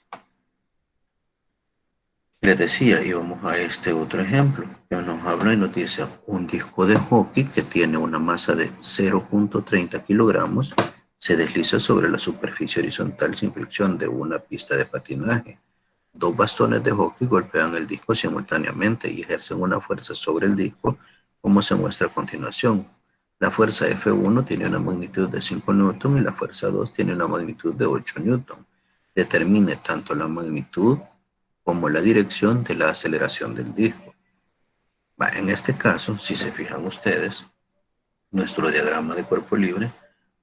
Les decía, íbamos a este otro ejemplo que nos habla y nos dice un disco de hockey que tiene una masa de 0.30 kilogramos se desliza sobre la superficie horizontal sin fricción de una pista de patinaje. Dos bastones de hockey golpean el disco simultáneamente y ejercen una fuerza sobre el disco, como se muestra a continuación. La fuerza F1 tiene una magnitud de 5 newton y la fuerza 2 tiene una magnitud de 8 newton. Determine tanto la magnitud como la dirección de la aceleración del disco. En este caso, si se fijan ustedes, nuestro diagrama de cuerpo libre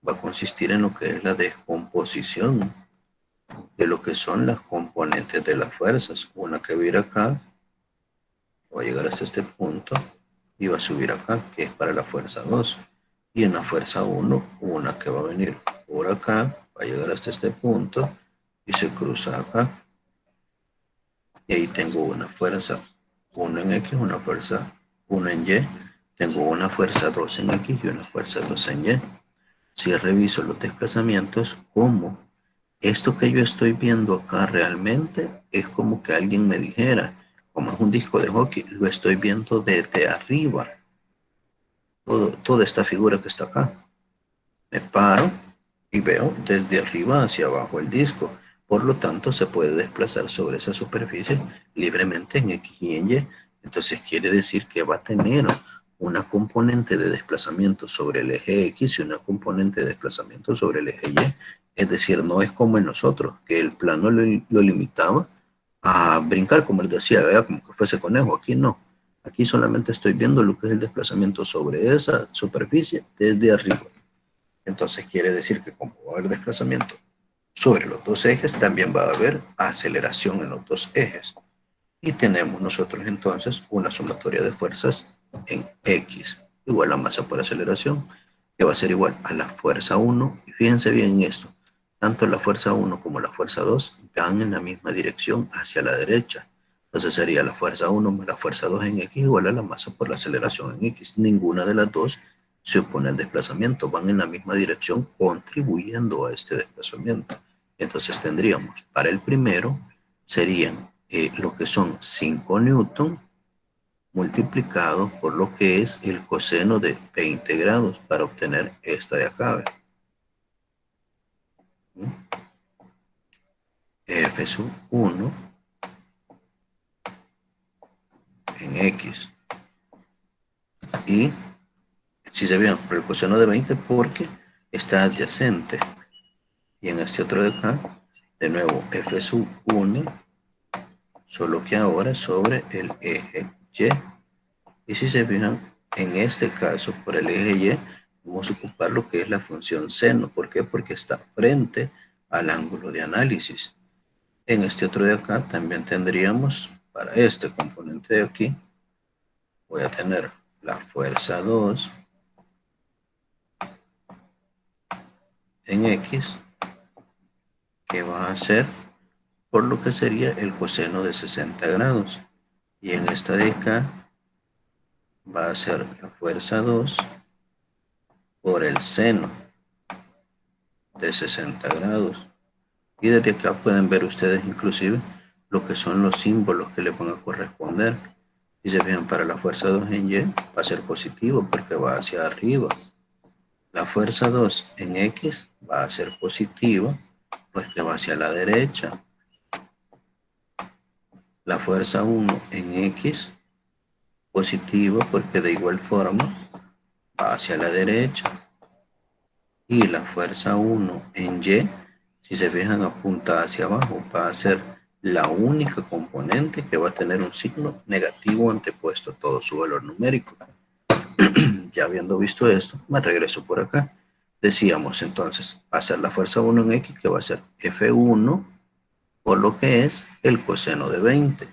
va a consistir en lo que es la descomposición de lo que son las componentes de las fuerzas. Una que va a ir acá, va a llegar hasta este punto y va a subir acá, que es para la fuerza 2. Y en la fuerza 1, una que va a venir por acá, va a llegar hasta este punto y se cruza acá. Y ahí tengo una fuerza 1 en X, una fuerza 1 en Y. Tengo una fuerza 2 en X y una fuerza 2 en Y. Si reviso los desplazamientos, como Esto que yo estoy viendo acá realmente es como que alguien me dijera, como es un disco de hockey, lo estoy viendo desde arriba. Toda esta figura que está acá. Me paro y veo desde arriba hacia abajo el disco. Por lo tanto, se puede desplazar sobre esa superficie libremente en X y en Y. Entonces quiere decir que va a tener una componente de desplazamiento sobre el eje X y una componente de desplazamiento sobre el eje Y. Es decir, no es como en nosotros, que el plano lo limitaba a brincar, como les decía, ¿verdad? Como que fuese conejo. Aquí no. Aquí solamente estoy viendo lo que es el desplazamiento sobre esa superficie desde arriba. Entonces quiere decir que como va a haber desplazamiento sobre los dos ejes, también va a haber aceleración en los dos ejes. Y tenemos nosotros entonces una sumatoria de fuerzas en X igual a masa por aceleración, que va a ser igual a la fuerza 1. Y fíjense bien en esto, tanto la fuerza 1 como la fuerza 2 van en la misma dirección hacia la derecha. Entonces sería la fuerza 1 más la fuerza 2 en X igual a la masa por la aceleración en X. Ninguna de las dos se opone al desplazamiento, van en la misma dirección contribuyendo a este desplazamiento. Entonces tendríamos para el primero, serían lo que son 5 newton multiplicado por lo que es el coseno de 20 grados para obtener esta de acá. F sub 1 en X. Y si se vean por el coseno de 20 porque está adyacente. Y en este otro de acá, de nuevo, F sub 1, solo que ahora sobre el eje Y. Y si se fijan, en este caso, por el eje Y, vamos a ocupar lo que es la función seno. ¿Por qué? Porque está frente al ángulo de análisis. En este otro de acá también tendríamos, para este componente de aquí, voy a tener la fuerza 2 en X, que va a ser por lo que sería el coseno de 60 grados. Y en esta de acá va a ser la fuerza 2 por el seno de 60 grados. Y desde acá pueden ver ustedes inclusive lo que son los símbolos que le van a corresponder. Si se fijan, para la fuerza 2 en Y va a ser positivo porque va hacia arriba. La fuerza 2 en X va a ser positiva porque va hacia la derecha. La fuerza 1 en X positiva porque de igual forma va hacia la derecha. Y la fuerza 1 en Y, si se fijan, apunta hacia abajo, va a ser la única componente que va a tener un signo negativo antepuesto a todo su valor numérico. Ya habiendo visto esto, me regreso por acá. Decíamos entonces, va a ser la fuerza 1 en X, que va a ser F1 por lo que es el coseno de 20.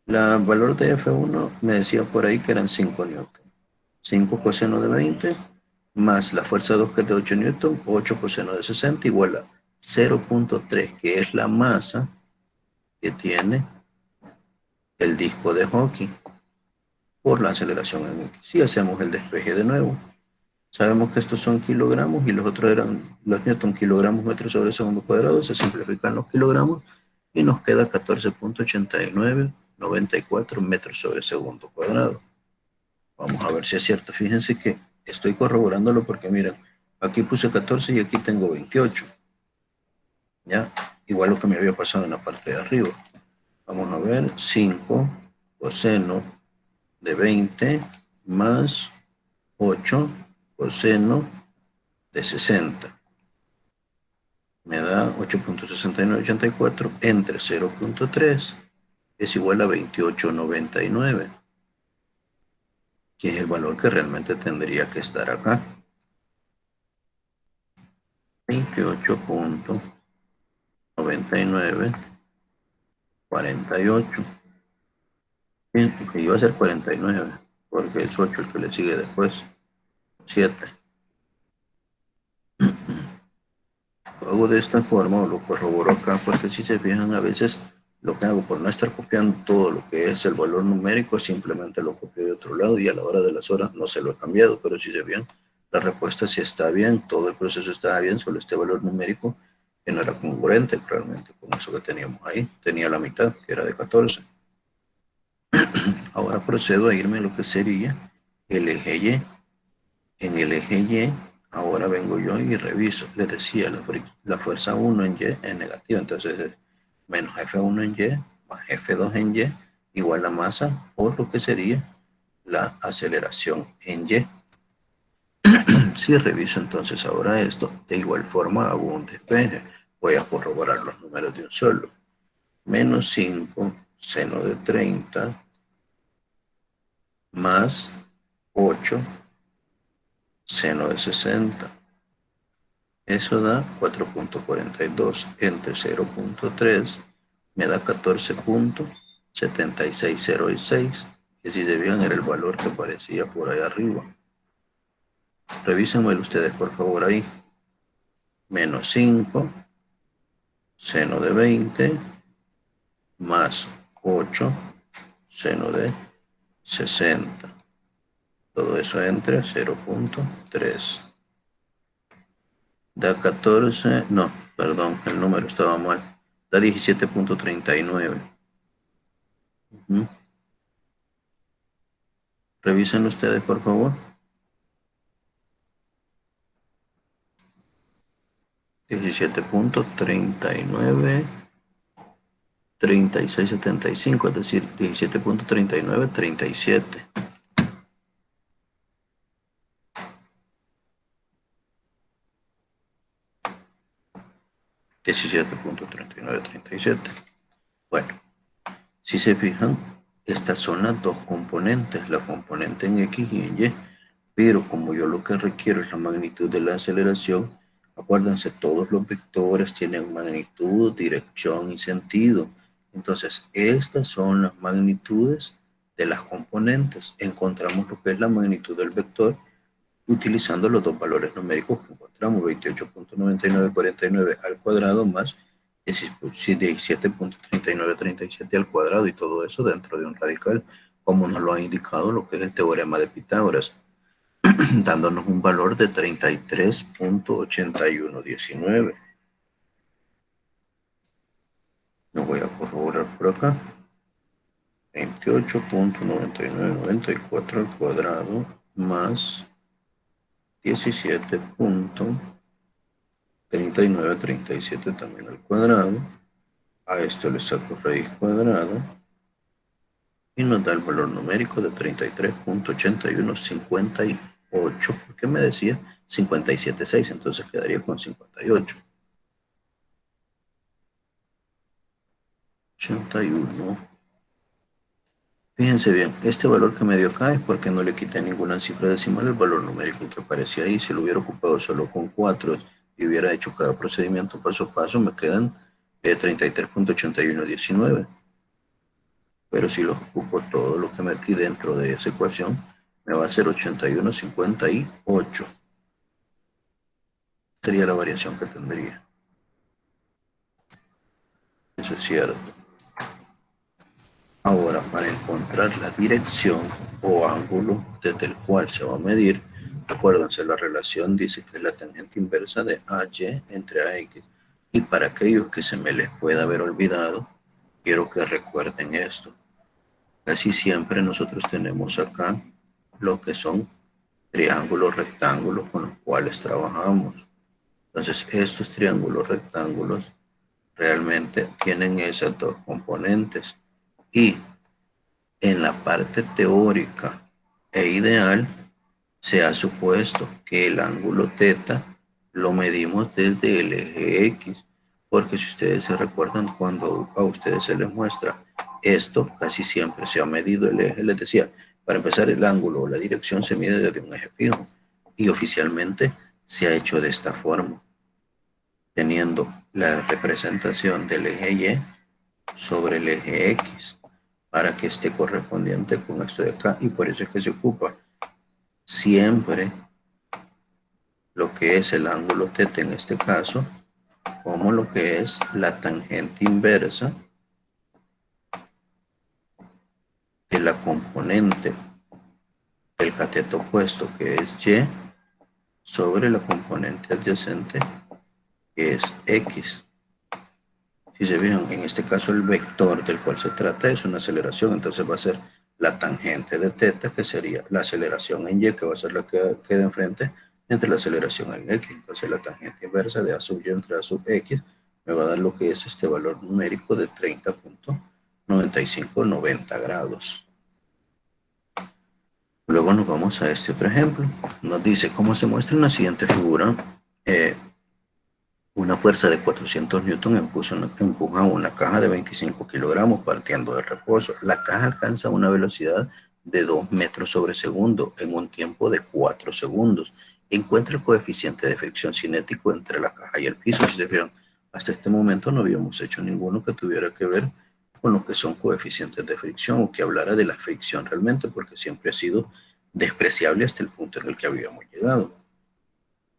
El valor de F1 me decía por ahí que eran 5 newton. 5 coseno de 20 más la fuerza 2 que es de 8 newton, 8 coseno de 60 igual a 0.3, que es la masa que tiene el disco de hockey por la aceleración en X. Si hacemos el despeje de nuevo, sabemos que estos son kilogramos y los otros eran los newton, kilogramos metros sobre segundo cuadrado, se simplifican los kilogramos y nos queda 14.8994 metros sobre segundo cuadrado. Vamos a ver si es cierto. Fíjense que estoy corroborándolo porque miren, aquí puse 14 y aquí tengo 28. ¿Ya? Igual lo que me había pasado en la parte de arriba. Vamos a ver, 5 coseno de 20 más 8 coseno de 60. Me da 8.6984 entre 0.3 es igual a 28.99, que es el valor que realmente tendría que estar acá. 28.9948. Que iba a ser 49, porque es 8 el que le sigue después. 7. Lo hago de esta forma o lo corroboro acá, porque si se fijan a veces lo que hago por no estar copiando todo lo que es el valor numérico, simplemente lo copio de otro lado y a la hora de las horas no se lo he cambiado, pero si se fijan, la respuesta sí está bien, todo el proceso está bien, solo este valor numérico que no era congruente realmente con eso que teníamos ahí. Tenía la mitad, que era de 14. Ahora procedo a irme a lo que sería el eje Y. En el eje Y, ahora vengo yo y reviso. Les decía, la fuerza 1 en Y es negativa, entonces es menos F1 en Y más F2 en Y igual la masa por lo que sería la aceleración en Y. Si reviso entonces ahora esto, de igual forma hago un despeje. Voy a corroborar los números de un solo. Menos 5 seno de 30 más 8 seno de 60. Eso da 4.42 entre 0.3 me da 14.7606, que si debían era el valor que aparecía por ahí arriba. Revísenmelo ustedes por favor ahí. Menos 5 seno de 20 más 8 seno de 60. Todo eso entre 0.3. Da 14, no, perdón, el número estaba mal. Da 17.39. Revisen ustedes, por favor. 17.39, 36.75, es decir, 17.39, 37. Bueno, si se fijan, estas son las dos componentes, la componente en X y en Y, pero como yo lo que requiero es la magnitud de la aceleración, acuérdense, todos los vectores tienen magnitud, dirección y sentido. Entonces, estas son las magnitudes de las componentes. Encontramos lo que es la magnitud del vector utilizando los dos valores numéricos que encontramos, 28.9949 al cuadrado más 17.3937 al cuadrado, y todo eso dentro de un radical, como nos lo ha indicado lo que es el teorema de Pitágoras, dándonos un valor de 33.8119. Lo voy a corroborar por acá. 28.9994 al cuadrado más 17.3937 también al cuadrado. A esto le saco raíz cuadrada y nos da el valor numérico de 33.8158. ¿Por qué me decía 57.6? Entonces quedaría con 58. 81. Fíjense bien, este valor que me dio acá es porque no le quité ninguna cifra decimal el valor numérico que aparecía ahí. Si lo hubiera ocupado solo con 4 y hubiera hecho cada procedimiento paso a paso, me quedan 33.8119. Pero si los ocupo todo lo que metí dentro de esa ecuación, me va a ser 81.58. Sería la variación que tendría. Eso es cierto. Ahora, para encontrar la dirección o ángulo desde el cual se va a medir, acuérdense, la relación dice que es la tangente inversa de AY entre AX. Y para aquellos que se me les pueda haber olvidado, quiero que recuerden esto. Casi siempre nosotros tenemos acá lo que son triángulos rectángulos con los cuales trabajamos. Entonces, estos triángulos rectángulos realmente tienen esas dos componentes. Y en la parte teórica e ideal, se ha supuesto que el ángulo θ lo medimos desde el eje X, porque si ustedes se recuerdan, cuando a ustedes se les muestra esto, casi siempre se ha medido el eje. Les decía, para empezar, el ángulo o la dirección se mide desde un eje fijo, y oficialmente se ha hecho de esta forma, teniendo la representación del eje Y sobre el eje X, para que esté correspondiente con esto de acá, y por eso es que se ocupa siempre lo que es el ángulo θ en este caso, como lo que es la tangente inversa de la componente del cateto opuesto, que es Y, sobre la componente adyacente, que es X. Si se fijan, en este caso el vector del cual se trata es una aceleración, entonces va a ser la tangente de teta, que sería la aceleración en Y, que va a ser la que queda enfrente entre la aceleración en X. Entonces la tangente inversa de A sub Y entre A sub X me va a dar lo que es este valor numérico de 30.9590 grados. Luego nos vamos a este otro ejemplo. Nos dice, como se muestra en la siguiente figura, una fuerza de 400 newton empuja una caja de 25 kilogramos partiendo de reposo. La caja alcanza una velocidad de 2 metros sobre segundo en un tiempo de 4 segundos. Encuentra el coeficiente de fricción cinético entre la caja y el piso. Si se fijan, hasta este momento no habíamos hecho ninguno que tuviera que ver con lo que son coeficientes de fricción o que hablara de la fricción realmente, porque siempre ha sido despreciable hasta el punto en el que habíamos llegado.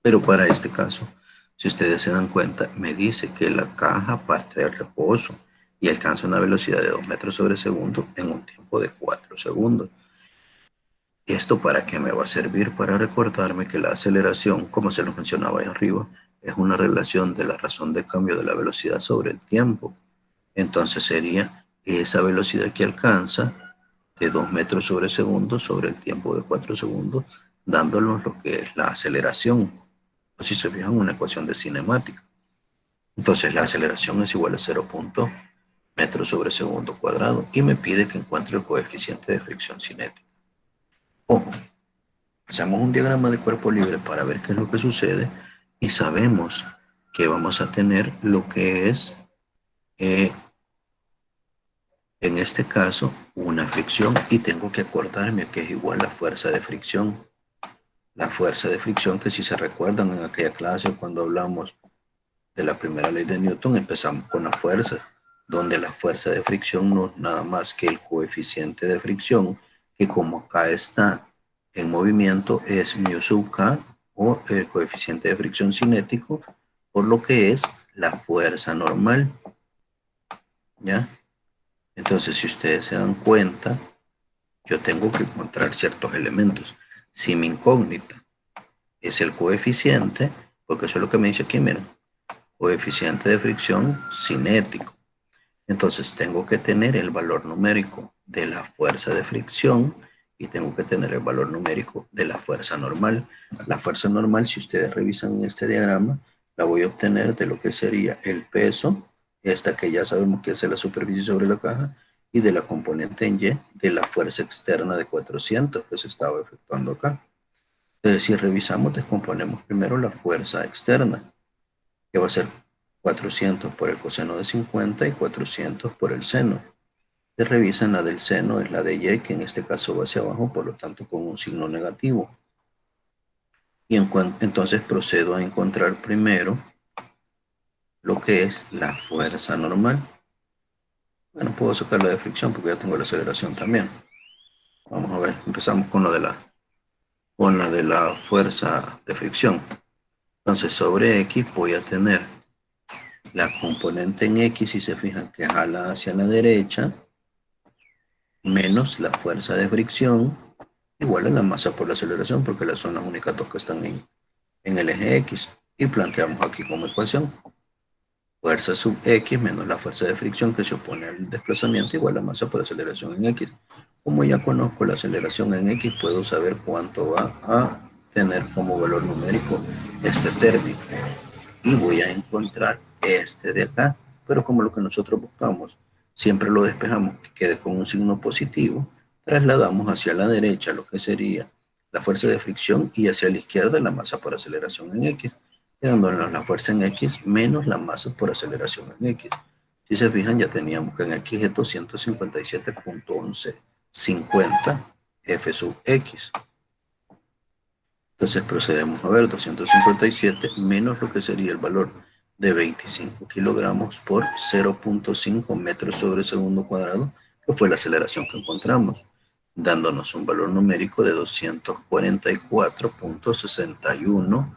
Pero para este caso, si ustedes se dan cuenta, me dice que la caja parte del reposo y alcanza una velocidad de 2 metros sobre segundo en un tiempo de 4 segundos. ¿Esto para qué me va a servir? Para recordarme que la aceleración, como se lo mencionaba ahí arriba, es una relación de la razón de cambio de la velocidad sobre el tiempo. Entonces sería esa velocidad que alcanza de 2 metros sobre segundo sobre el tiempo de 4 segundos, dándonos lo que es la aceleración. O si se fijan, una ecuación de cinemática. Entonces la aceleración es igual a 0. metros sobre segundo cuadrado y me pide que encuentre el coeficiente de fricción cinética. Ojo, hacemos un diagrama de cuerpo libre para ver qué es lo que sucede y sabemos que vamos a tener lo que es, en este caso, una fricción y tengo que acordarme que es igual a fuerza de fricción. La fuerza de fricción que si se recuerdan en aquella clase cuando hablamos de la primera ley de Newton, empezamos con las fuerzas, donde la fuerza de fricción no es nada más que el coeficiente de fricción, que como acá está en movimiento es mu sub k, o el coeficiente de fricción cinético, por lo que es la fuerza normal. ¿Ya? Entonces, si ustedes se dan cuenta, yo tengo que encontrar ciertos elementos. Si mi incógnita es el coeficiente, porque eso es lo que me dice aquí, miren, coeficiente de fricción cinético. Entonces tengo que tener el valor numérico de la fuerza de fricción y tengo que tener el valor numérico de la fuerza normal. La fuerza normal, si ustedes revisan en este diagrama, la voy a obtener de lo que sería el peso, esta que ya sabemos que es la superficie sobre la caja, y de la componente en Y de la fuerza externa de 400 que se estaba efectuando acá. Entonces, si revisamos, descomponemos primero la fuerza externa, que va a ser 400 por el coseno de 50 y 400 por el seno. Se revisan la del seno, es la de Y, que en este caso va hacia abajo, por lo tanto con un signo negativo. Y entonces procedo a encontrar primero lo que es la fuerza normal. Bueno, puedo sacar la de fricción porque ya tengo la aceleración también. Vamos a ver, empezamos con la de la fuerza de fricción. Entonces sobre X voy a tener la componente en X, si se fijan que jala hacia la derecha, menos la fuerza de fricción, igual a la masa por la aceleración, porque las son las únicas dos que están en el eje X. Y planteamos aquí como ecuación, fuerza sub X menos la fuerza de fricción que se opone al desplazamiento igual a masa por aceleración en X. Como ya conozco la aceleración en X, puedo saber cuánto va a tener como valor numérico este término. Y voy a encontrar este de acá, pero como lo que nosotros buscamos siempre lo despejamos que quede con un signo positivo, trasladamos hacia la derecha lo que sería la fuerza de fricción y hacia la izquierda la masa por aceleración en X, quedándonos la fuerza en X menos la masa por aceleración en X. Si se fijan, ya teníamos que en X es 257.1150 F sub X. Entonces procedemos a ver 257 menos lo que sería el valor de 25 kilogramos por 0.5 metros sobre segundo cuadrado, que fue la aceleración que encontramos, dándonos un valor numérico de 244.61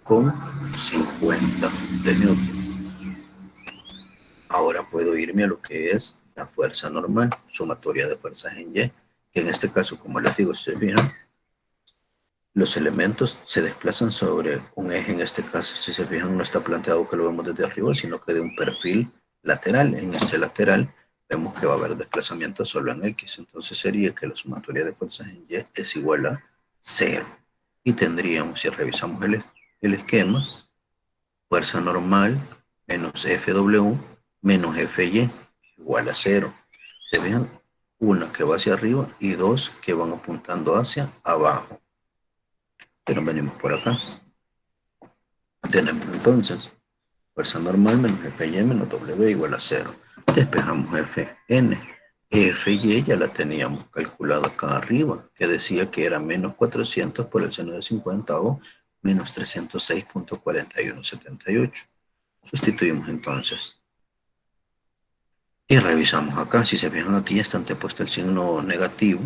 con 50 de newton. Ahora puedo irme a lo que es la fuerza normal, sumatoria de fuerzas en Y, que en este caso, como les digo, si se fijan, los elementos se desplazan sobre un eje. En este caso, si se fijan, no está planteado que lo vemos desde arriba, sino que de un perfil lateral. En este lateral vemos que va a haber desplazamiento solo en X. Entonces sería que la sumatoria de fuerzas en Y es igual a 0. Y tendríamos, si revisamos el esquema, fuerza normal menos FW menos FY igual a 0. Se vean, una que va hacia arriba y dos que van apuntando hacia abajo. Pero venimos por acá. Tenemos entonces fuerza normal menos Fy menos W igual a 0. Despejamos Fn. Fy ya la teníamos calculada acá arriba, que decía que era menos 400 por el seno de 50 o menos 306.4178. Sustituimos entonces. Y revisamos acá. Si se fijan aquí está antepuesto el signo negativo.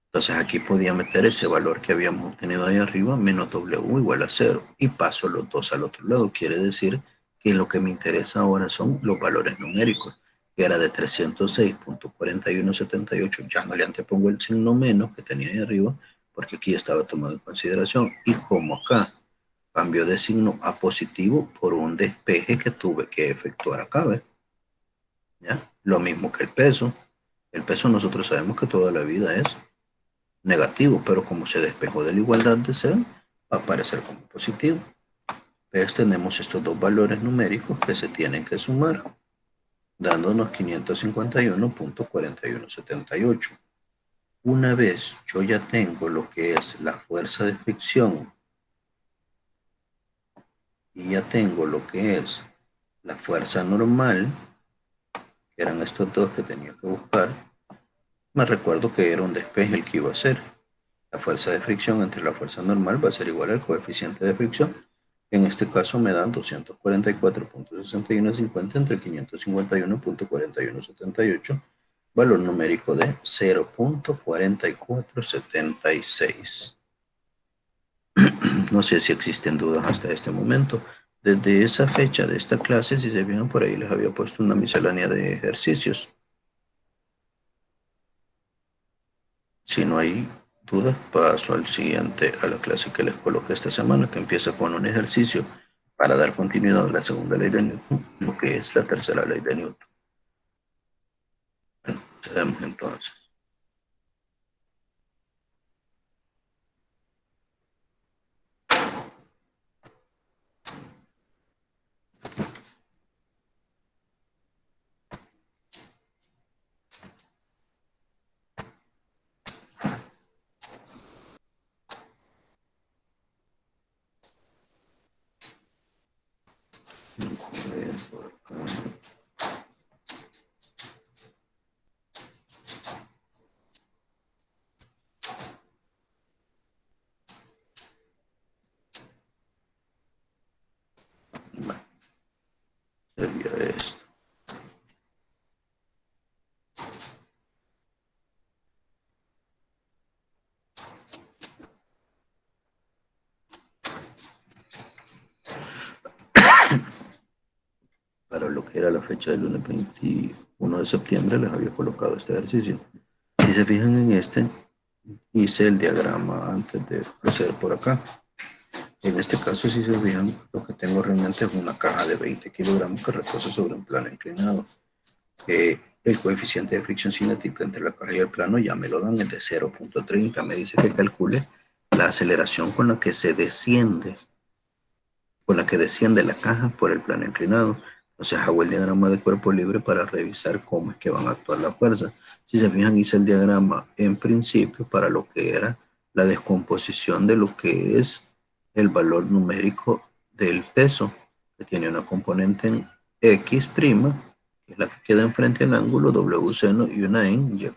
Entonces aquí podía meter ese valor que habíamos obtenido ahí arriba, menos W igual a 0. Y paso los dos al otro lado. Quiere decir que lo que me interesa ahora son los valores numéricos. Que era de 306.4178. Ya no le antepongo el signo menos que tenía ahí arriba, porque aquí estaba tomado en consideración. Y como acá cambio de signo a positivo por un despeje que tuve que efectuar acá, ¿ves? ¿Ya? Lo mismo que el peso. El peso nosotros sabemos que toda la vida es negativo, pero como se despejó de la igualdad de C, va a aparecer como positivo. Entonces tenemos estos dos valores numéricos que se tienen que sumar, dándonos 551.4178. Una vez yo ya tengo lo que es la fuerza de fricción y ya tengo lo que es la fuerza normal, que eran estos dos que tenía que buscar, me recuerdo que era un despeje el que iba a hacer. La fuerza de fricción entre la fuerza normal va a ser igual al coeficiente de fricción. En este caso me dan 244.6150 entre 551.4178, valor numérico de 0.4476. No sé si existen dudas hasta este momento. Desde esa fecha de esta clase, si se fijan por ahí, les había puesto una miscelánea de ejercicios. Si no hay dudas, paso al siguiente, a la clase que les coloqué esta semana, que empieza con un ejercicio para dar continuidad a la segunda ley de Newton, lo que es la tercera ley de Newton. Bueno, procedemos entonces. Bueno, sería esto. Para lo que era la fecha del lunes 21 de septiembre les había colocado este ejercicio. Si se fijan en este, hice el diagrama antes de proceder por acá. En este caso, si se fijan, lo que tengo realmente es una caja de 20 kilogramos que reposa sobre un plano inclinado. El coeficiente de fricción cinética entre la caja y el plano ya me lo dan, es de 0.30. Me dice que calcule la aceleración con la que desciende la caja por el plano inclinado. Entonces hago el diagrama de cuerpo libre para revisar cómo es que van a actuar las fuerzas. Si se fijan, hice el diagrama en principio para lo que era la descomposición de lo que es el valor numérico del peso, que tiene una componente en X', que es la que queda enfrente al ángulo W seno, y una en Y',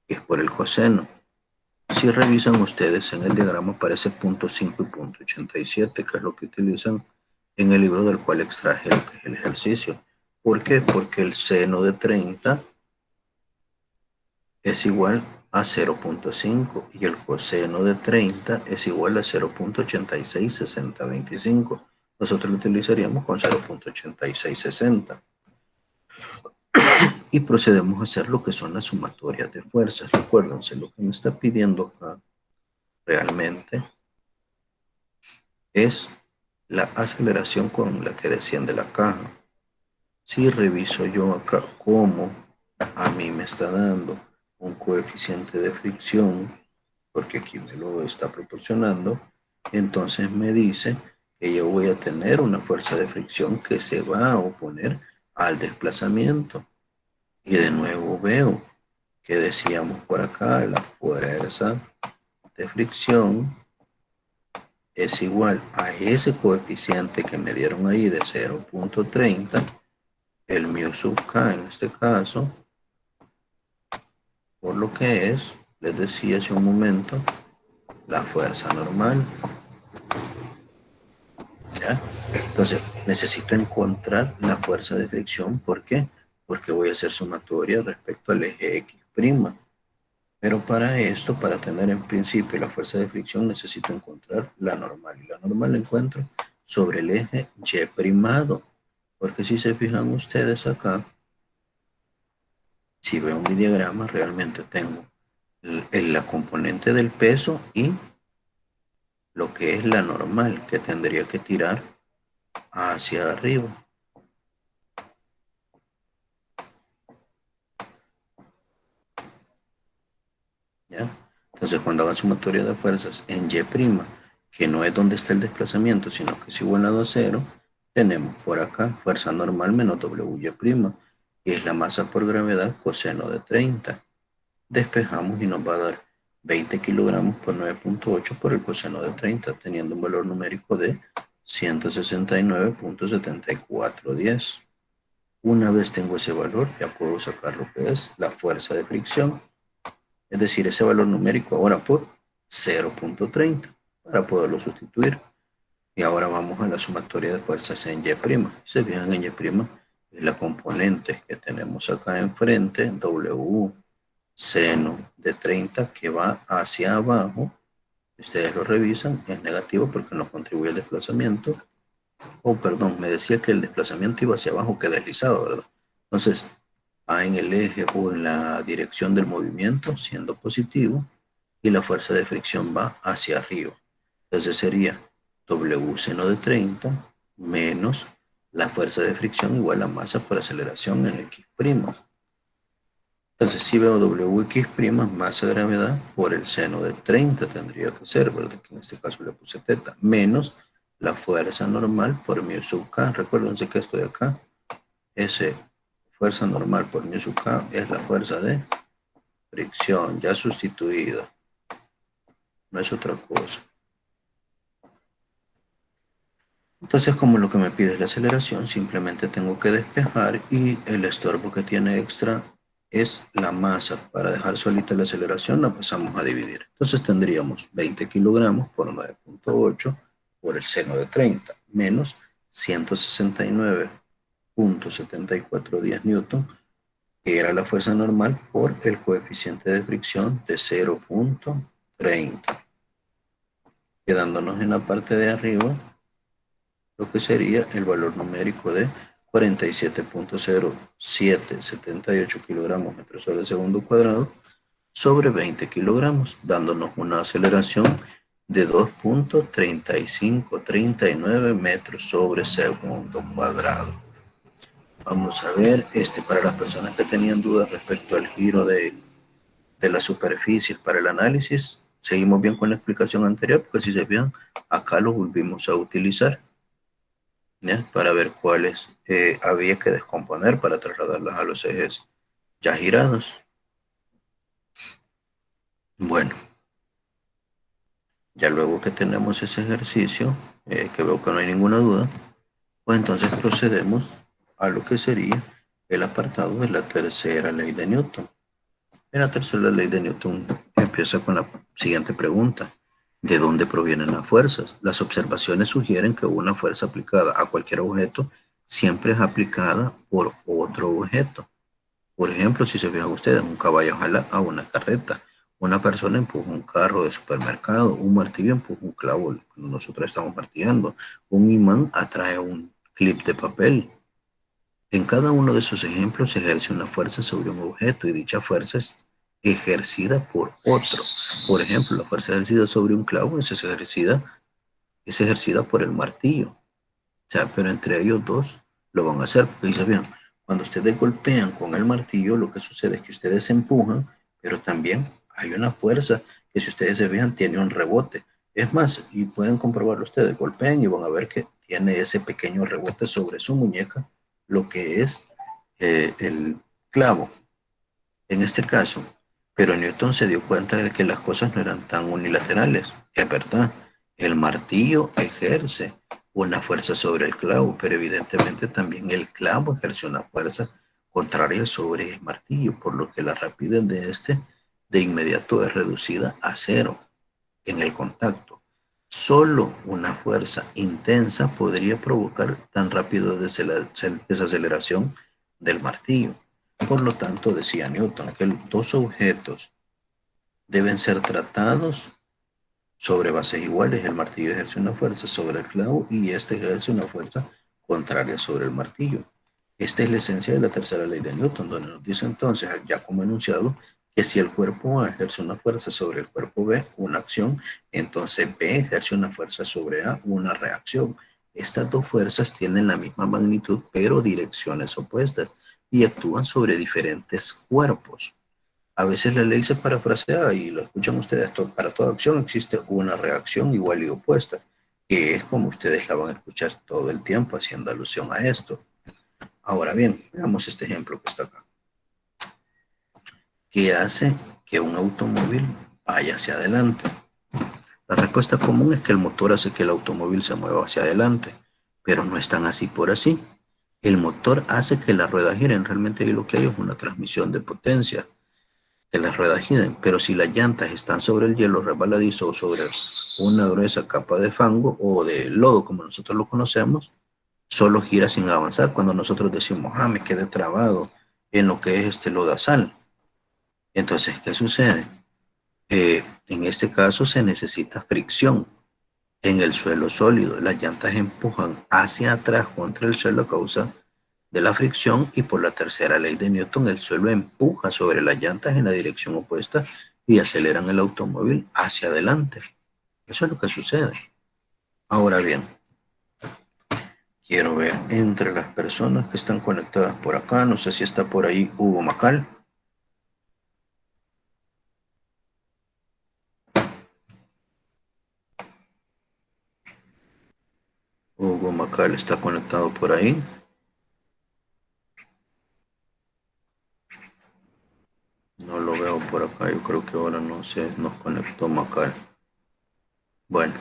que es por el coseno. Si revisan ustedes en el diagrama aparece punto 5 y punto 87, que es lo que utilizan en el libro del cual extraje lo que es el ejercicio. ¿Por qué? Porque el seno de 30 es igual a 0.5 y el coseno de 30 es igual a 0.866025. Nosotros lo utilizaríamos con 0.8660. Y procedemos a hacer lo que son las sumatorias de fuerzas. Recuérdense, lo que me está pidiendo acá realmente es la aceleración con la que desciende la caja. Si reviso yo acá cómo a mí me está dando un coeficiente de fricción, porque aquí me lo está proporcionando, entonces me dice que yo voy a tener una fuerza de fricción que se va a oponer al desplazamiento. Y de nuevo veo que decíamos por acá, la fuerza de fricción es igual a ese coeficiente que me dieron ahí de 0.30, el mu sub k en este caso, por lo que es, les decía hace un momento, la fuerza normal. ¿Ya? Entonces, necesito encontrar la fuerza de fricción. ¿Por qué? Porque voy a hacer sumatoria respecto al eje X'. Pero para esto, para tener en principio la fuerza de fricción, necesito encontrar la normal. Y la normal la encuentro sobre el eje Y'. Porque si se fijan ustedes acá, si veo mi diagrama, realmente tengo la componente del peso y lo que es la normal que tendría que tirar hacia arriba. ¿Ya? Entonces, cuando haga sumatoria de fuerzas en Y', que no es donde está el desplazamiento, sino que es igualado a cero, tenemos por acá fuerza normal menos WY', que es la masa por gravedad coseno de 30. Despejamos y nos va a dar 20 kilogramos por 9.8 por el coseno de 30, teniendo un valor numérico de 169.7410. Una vez tengo ese valor, ya puedo sacar lo que es la fuerza de fricción, es decir, ese valor numérico ahora por 0.30 para poderlo sustituir. Y ahora vamos a la sumatoria de fuerzas en Y'. Se fijan en Y', es la componente que tenemos acá enfrente, W seno de 30 que va hacia abajo. Ustedes lo revisan, es negativo porque no contribuye al desplazamiento. Perdón, me decía que el desplazamiento iba hacia abajo que deslizado, ¿verdad? Entonces, A en el eje o en la dirección del movimiento, siendo positivo, y la fuerza de fricción va hacia arriba. Entonces sería W seno de 30 menos la fuerza de fricción igual a masa por aceleración en X'. Entonces si veo WX' masa de gravedad por el seno de 30 tendría que ser, ¿verdad? Que en este caso le puse teta, menos la fuerza normal por mu sub k. Recuérdense que esto de acá, ese fuerza normal por mu sub k es la fuerza de fricción, ya sustituida. No es otra cosa. Entonces, como lo que me pide es la aceleración, simplemente tengo que despejar y el estorbo que tiene extra es la masa. Para dejar solita la aceleración, la pasamos a dividir. Entonces tendríamos 20 kilogramos por 9.8 por el seno de 30 menos 169.7410 newton, que era la fuerza normal por el coeficiente de fricción de 0.30. Quedándonos en la parte de arriba lo que sería el valor numérico de 47.0778 kilogramos metros sobre segundo cuadrado sobre 20 kilogramos, dándonos una aceleración de 2.3539 metros sobre segundo cuadrado. Vamos a ver, para las personas que tenían dudas respecto al giro de las superficies para el análisis, seguimos bien con la explicación anterior, porque si se fijan, acá lo volvimos a utilizar, ¿ya? Para ver cuáles había que descomponer para trasladarlas a los ejes ya girados. Bueno, ya luego que tenemos ese ejercicio, que veo que no hay ninguna duda, pues entonces procedemos a lo que sería el apartado de la tercera ley de Newton. En la tercera ley de Newton empieza con la siguiente pregunta: ¿de dónde provienen las fuerzas? Las observaciones sugieren que una fuerza aplicada a cualquier objeto siempre es aplicada por otro objeto. Por ejemplo, si se fijan ustedes, un caballo jala a una carreta, una persona empuja un carro de supermercado, un martillo empuja un clavo cuando nosotros estamos martillando, un imán atrae un clip de papel. En cada uno de esos ejemplos se ejerce una fuerza sobre un objeto y dicha fuerza es ejercida por otro. Por ejemplo, la fuerza ejercida sobre un clavo es ejercida es ejercida por el martillo. O sea, pero entre ellos dos lo van a hacer, porque dice bien, cuando ustedes golpean con el martillo, lo que sucede es que ustedes se empujan, pero también hay una fuerza que si ustedes se fijan tiene un rebote. Es más, y pueden comprobarlo ustedes, golpean y van a ver que tiene ese pequeño rebote sobre su muñeca, lo que es el clavo en este caso. Pero Newton se dio cuenta de que las cosas no eran tan unilaterales. Es verdad, el martillo ejerce una fuerza sobre el clavo, pero evidentemente también el clavo ejerce una fuerza contraria sobre el martillo, por lo que la rapidez de este de inmediato es reducida a cero en el contacto. Solo una fuerza intensa podría provocar tan rápido desaceleración del martillo. Por lo tanto, decía Newton que los dos objetos deben ser tratados sobre bases iguales. El martillo ejerce una fuerza sobre el clavo y este ejerce una fuerza contraria sobre el martillo. Esta es la esencia de la tercera ley de Newton, donde nos dice entonces, ya como enunciado, que si el cuerpo A ejerce una fuerza sobre el cuerpo B, una acción, entonces B ejerce una fuerza sobre A, una reacción. Estas dos fuerzas tienen la misma magnitud, pero direcciones opuestas y actúan sobre diferentes cuerpos. A veces la ley se parafrasea y lo escuchan ustedes, para toda acción existe una reacción igual y opuesta, que es como ustedes la van a escuchar todo el tiempo haciendo alusión a esto. Ahora bien, veamos este ejemplo que está acá. ¿Qué hace que un automóvil vaya hacia adelante? La respuesta común es que el motor hace que el automóvil se mueva hacia adelante, pero no es tan así por así. El motor hace que las ruedas giren. Realmente lo que hay es una transmisión de potencia, que las ruedas giren, pero si las llantas están sobre el hielo resbaladizo o sobre una gruesa capa de fango o de lodo, como nosotros lo conocemos, solo gira sin avanzar. Cuando nosotros decimos, me quedé trabado en lo que es este lodazal. Entonces, ¿qué sucede? En este caso se necesita fricción en el suelo sólido. Las llantas empujan hacia atrás contra el suelo a causa de la fricción y por la tercera ley de Newton el suelo empuja sobre las llantas en la dirección opuesta y aceleran el automóvil hacia adelante. Eso es lo que sucede. Ahora bien, quiero ver entre las personas que están conectadas por acá, no sé si está por ahí Hugo Macal. Hugo Macal está conectado por ahí. No lo veo por acá, yo creo que ahora no se nos conectó Macal. Bueno,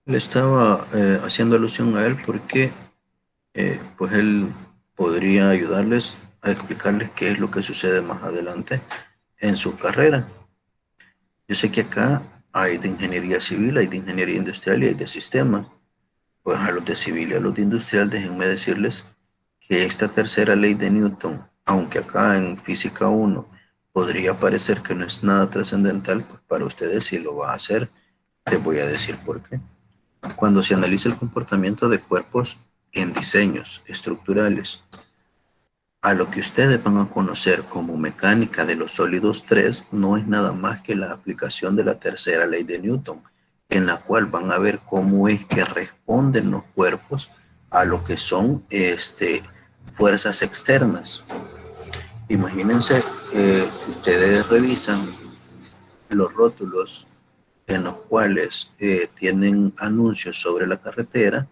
le estaba haciendo alusión a él porque pues él podría ayudarles a explicarles qué es lo que sucede más adelante en su carrera. Yo sé que acá hay de ingeniería civil, hay de ingeniería industrial y hay de sistemas. Pues a los de civil y a los de industrial, déjenme decirles que esta tercera ley de Newton, aunque acá en física 1 podría parecer que no es nada trascendental, pues para ustedes sí lo va a hacer. Les voy a decir por qué. Cuando se analiza el comportamiento de cuerpos en diseños estructurales, a lo que ustedes van a conocer como mecánica de los sólidos 3 no es nada más que la aplicación de la tercera ley de Newton, en la cual van a ver cómo es que responden los cuerpos a lo que son fuerzas externas. Imagínense, ustedes revisan los rótulos en los cuales tienen anuncios sobre la carretera.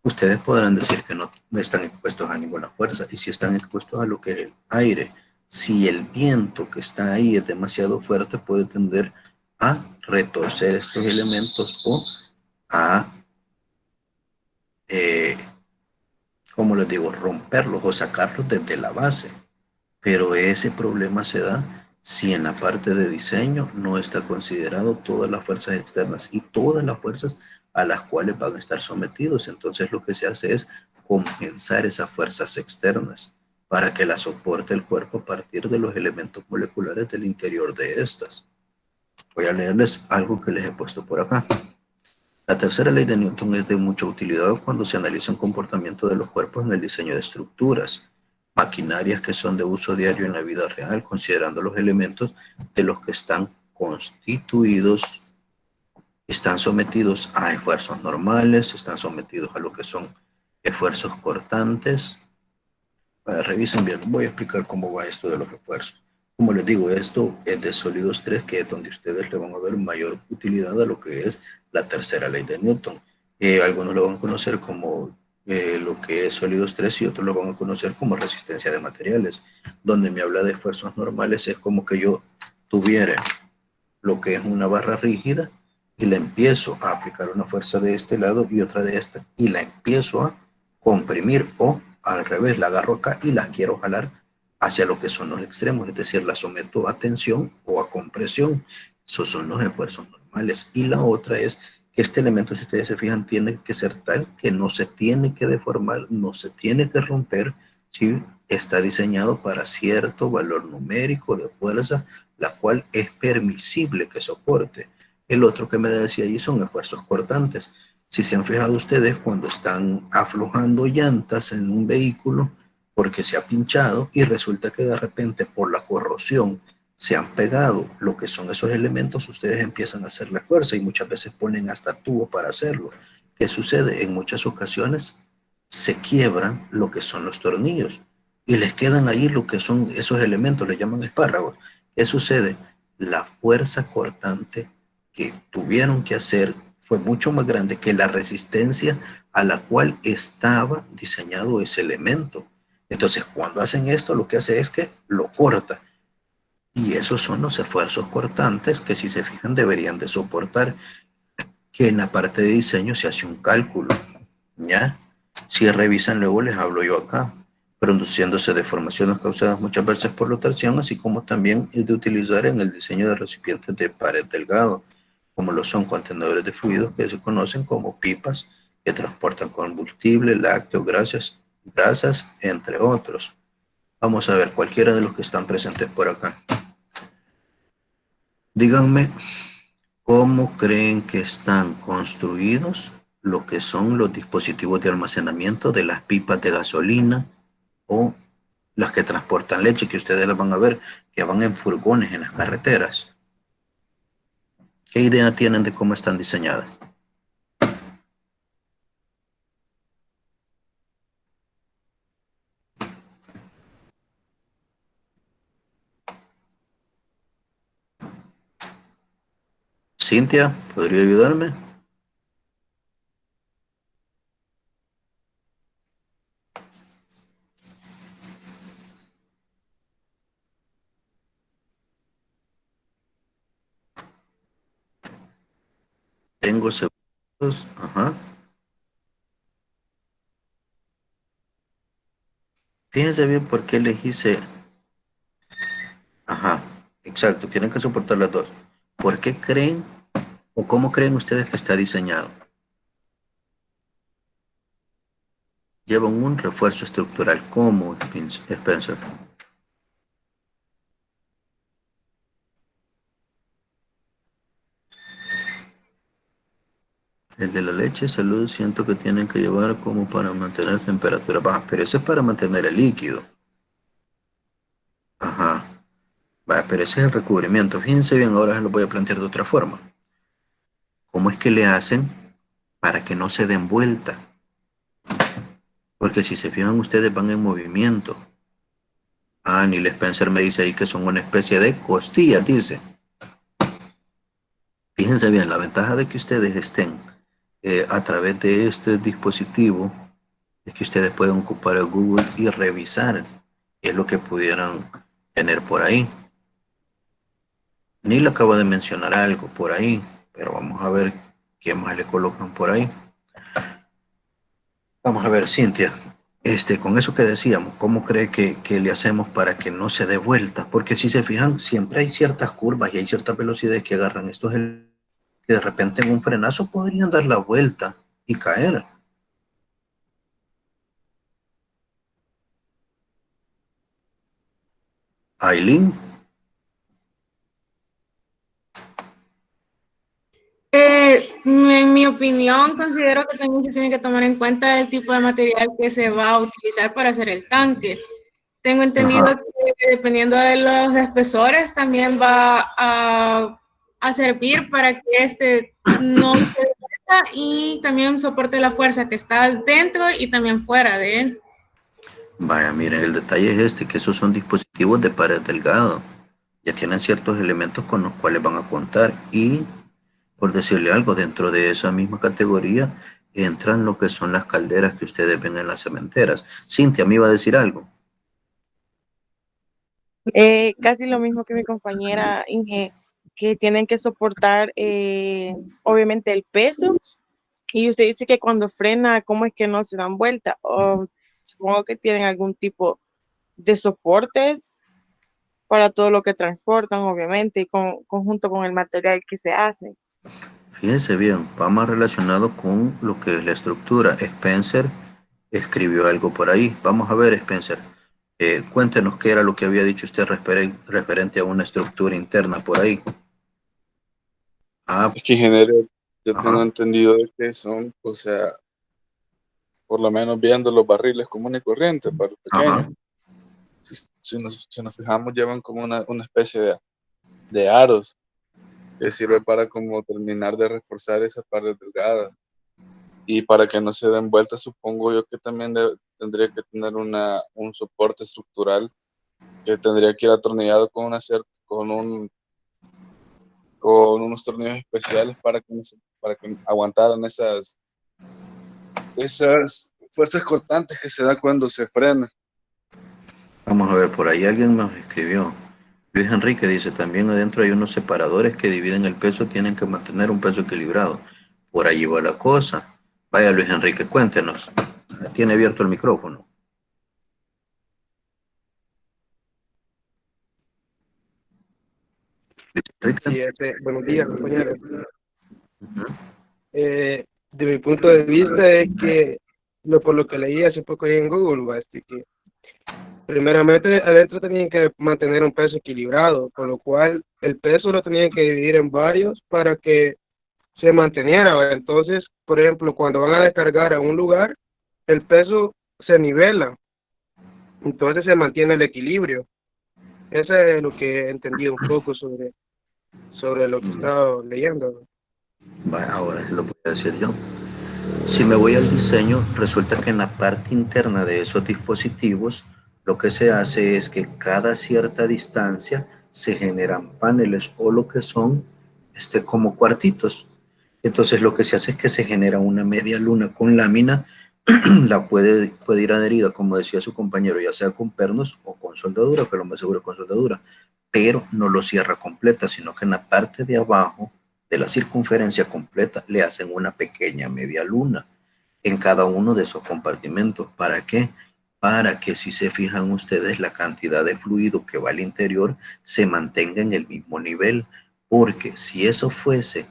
Ustedes podrán decir que no están expuestos a ninguna fuerza y si están expuestos a lo que es el aire. Si el viento que está ahí es demasiado fuerte, puede tender a retorcer estos elementos o a, eh, como les digo, romperlos o sacarlos desde la base. Pero ese problema se da si en la parte de diseño no está considerado todas las fuerzas externas y todas las fuerzas a las cuales van a estar sometidos. Entonces lo que se hace es compensar esas fuerzas externas para que las soporte el cuerpo a partir de los elementos moleculares del interior de estas. Voy a leerles algo que les he puesto por acá. La tercera ley de Newton es de mucha utilidad cuando se analiza el comportamiento de los cuerpos en el diseño de estructuras, maquinarias que son de uso diario en la vida real, considerando los elementos de los que están constituidos están sometidos a esfuerzos normales, están sometidos a lo que son esfuerzos cortantes. Revisen bien, voy a explicar cómo va esto de los esfuerzos. Como les digo, esto es de sólidos 3, que es donde ustedes le van a ver mayor utilidad a lo que es la tercera ley de Newton. Algunos lo van a conocer como lo que es sólidos 3 y otros lo van a conocer como resistencia de materiales. Donde me habla de esfuerzos normales es como que yo tuviera lo que es una barra rígida y le empiezo a aplicar una fuerza de este lado y otra de esta y la empiezo a comprimir, o al revés, la agarro acá y la quiero jalar hacia lo que son los extremos, es decir, la someto a tensión o a compresión. Esos son los esfuerzos normales. Y la otra es que este elemento, si ustedes se fijan, tiene que ser tal que no se tiene que deformar, no se tiene que romper, si está diseñado para cierto valor numérico de fuerza, la cual es permisible que soporte. El otro que me decía allí son esfuerzos cortantes. Si se han fijado ustedes, cuando están aflojando llantas en un vehículo porque se ha pinchado y resulta que de repente por la corrosión se han pegado lo que son esos elementos, ustedes empiezan a hacerle fuerza y muchas veces ponen hasta tubo para hacerlo. ¿Qué sucede? En muchas ocasiones se quiebran lo que son los tornillos y les quedan ahí lo que son esos elementos, le llaman espárragos. ¿Qué sucede? La fuerza cortante que tuvieron que hacer fue mucho más grande que la resistencia a la cual estaba diseñado ese elemento. Entonces, cuando hacen esto, lo que hace es que lo corta. Y esos son los esfuerzos cortantes que, si se fijan, deberían de soportar, que en la parte de diseño se hace un cálculo, ¿ya? Si revisan luego, les hablo yo acá, produciéndose deformaciones causadas muchas veces por la torsión, así como también es de utilizar en el diseño de recipientes de pared delgado, como lo son contenedores de fluidos que se conocen como pipas, que transportan combustible, lácteos, grasas, entre otros. Vamos a ver cualquiera de los que están presentes por acá. Díganme cómo creen que están construidos lo que son los dispositivos de almacenamiento de las pipas de gasolina o las que transportan leche, que ustedes las van a ver, que van en furgones en las carreteras. ¿Qué idea tienen de cómo están diseñadas? Cintia, ¿podría ayudarme? Tengo segundos. Ajá. Fíjense bien por qué les hice. Ajá, exacto, tienen que soportar las dos. ¿Por qué creen o cómo creen ustedes que está diseñado? Llevan un refuerzo estructural. ¿Cómo, Spencer? El de la leche, salud, siento que tienen que llevar como para mantener temperatura baja, pero eso es para mantener el líquido. Ajá, va, pero ese es el recubrimiento. Fíjense bien, ahora se lo voy a plantear de otra forma. ¿Cómo es que le hacen para que no se den vuelta? Porque si se fijan ustedes van en movimiento. Ah, Neil Spencer me dice ahí que son una especie de costillas, dice. Fíjense bien, la ventaja de que ustedes estén a través de este dispositivo es que ustedes pueden ocupar el Google y revisar qué es lo que pudieran tener por ahí. Neil acaba de mencionar algo por ahí, pero vamos a ver qué más le colocan por ahí. Vamos a ver, Cintia, con eso que decíamos, ¿cómo cree que le hacemos para que no se dé vuelta? Porque si se fijan, siempre hay ciertas curvas y hay ciertas velocidades que agarran estos que de repente en un frenazo podrían dar la vuelta y caer. Aileen, En mi opinión, considero que también se tiene que tomar en cuenta el tipo de material que se va a utilizar para hacer el tanque. Tengo entendido ajá, que dependiendo de los espesores también va a a servir para que este no se detenga y también soporte la fuerza que está dentro y también fuera de él. Vaya, miren, el detalle es este, que esos son dispositivos de pared delgado. Ya tienen ciertos elementos con los cuales van a contar y, por decirle algo, dentro de esa misma categoría entran lo que son las calderas que ustedes ven en las cementeras. Cintia, ¿me iba a decir algo? Casi lo mismo que mi compañera Inge, que tienen que soportar obviamente el peso. Y usted dice que cuando frena, ¿cómo es que no se dan vuelta? O supongo que tienen algún tipo de soportes para todo lo que transportan, obviamente, y conjunto con el material que se hace. Fíjense bien, va más relacionado con lo que es la estructura. Spencer escribió algo por ahí. Vamos a ver, Spencer. Cuéntenos qué era lo que había dicho usted referente a una estructura interna por ahí. Ah, Es que en general yo tengo ajá, entendido de que son, o sea, por lo menos viendo los barriles comunes y corrientes para los pequeños, ajá. si nos fijamos, llevan como una especie de aros que sirve para como terminar de reforzar esas paredes delgadas. Y para que no se den vueltas, supongo yo que también tendría que tener un soporte estructural que tendría que ir atornillado con unos tornillos especiales para que aguantaran esas fuerzas cortantes que se da cuando se frena. Vamos a ver, por ahí alguien nos escribió. Luis Enrique dice, también adentro hay unos separadores que dividen el peso, tienen que mantener un peso equilibrado. Por allí va la cosa. Vaya, Luis Enrique, cuéntenos. Tiene abierto el micrófono. Luis Enrique. Sí, buenos días, compañeros. Ujú. De mi punto de vista es que, por lo que leí hace poco ahí en Google, va, que primeramente adentro tenían que mantener un peso equilibrado, por lo cual el peso lo tenían que dividir en varios para que se manteniera, ¿va? Entonces, por ejemplo, cuando van a descargar a un lugar, el peso se nivela, entonces se mantiene el equilibrio. Eso es lo que he entendido un poco sobre lo que estaba leyendo. Vaya, ahora lo voy a decir yo. Si me voy al diseño, resulta que en la parte interna de esos dispositivos, lo que se hace es que cada cierta distancia se generan paneles o lo que son como cuartitos. Entonces lo que se hace es que se genera una media luna con lámina, la puede ir adherida, como decía su compañero, ya sea con pernos o con soldadura, que lo más seguro es con soldadura, pero no lo cierra completa, sino que en la parte de abajo de la circunferencia completa le hacen una pequeña media luna en cada uno de esos compartimentos. ¿Para qué? Para que, si se fijan ustedes, la cantidad de fluido que va al interior se mantenga en el mismo nivel, porque si eso fuese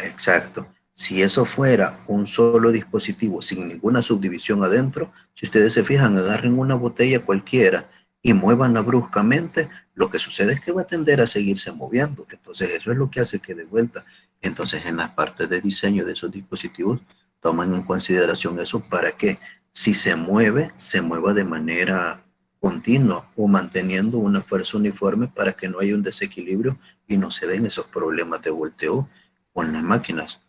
exacto, si eso fuera un solo dispositivo sin ninguna subdivisión adentro, si ustedes se fijan, agarren una botella cualquiera y muévanla bruscamente, lo que sucede es que va a tender a seguirse moviendo. Entonces eso es lo que hace que de vuelta. Entonces en las partes de diseño de esos dispositivos toman en consideración eso para que si se mueva de manera continua o manteniendo una fuerza uniforme para que no haya un desequilibrio y no se den esos problemas de volteo con las máquinas.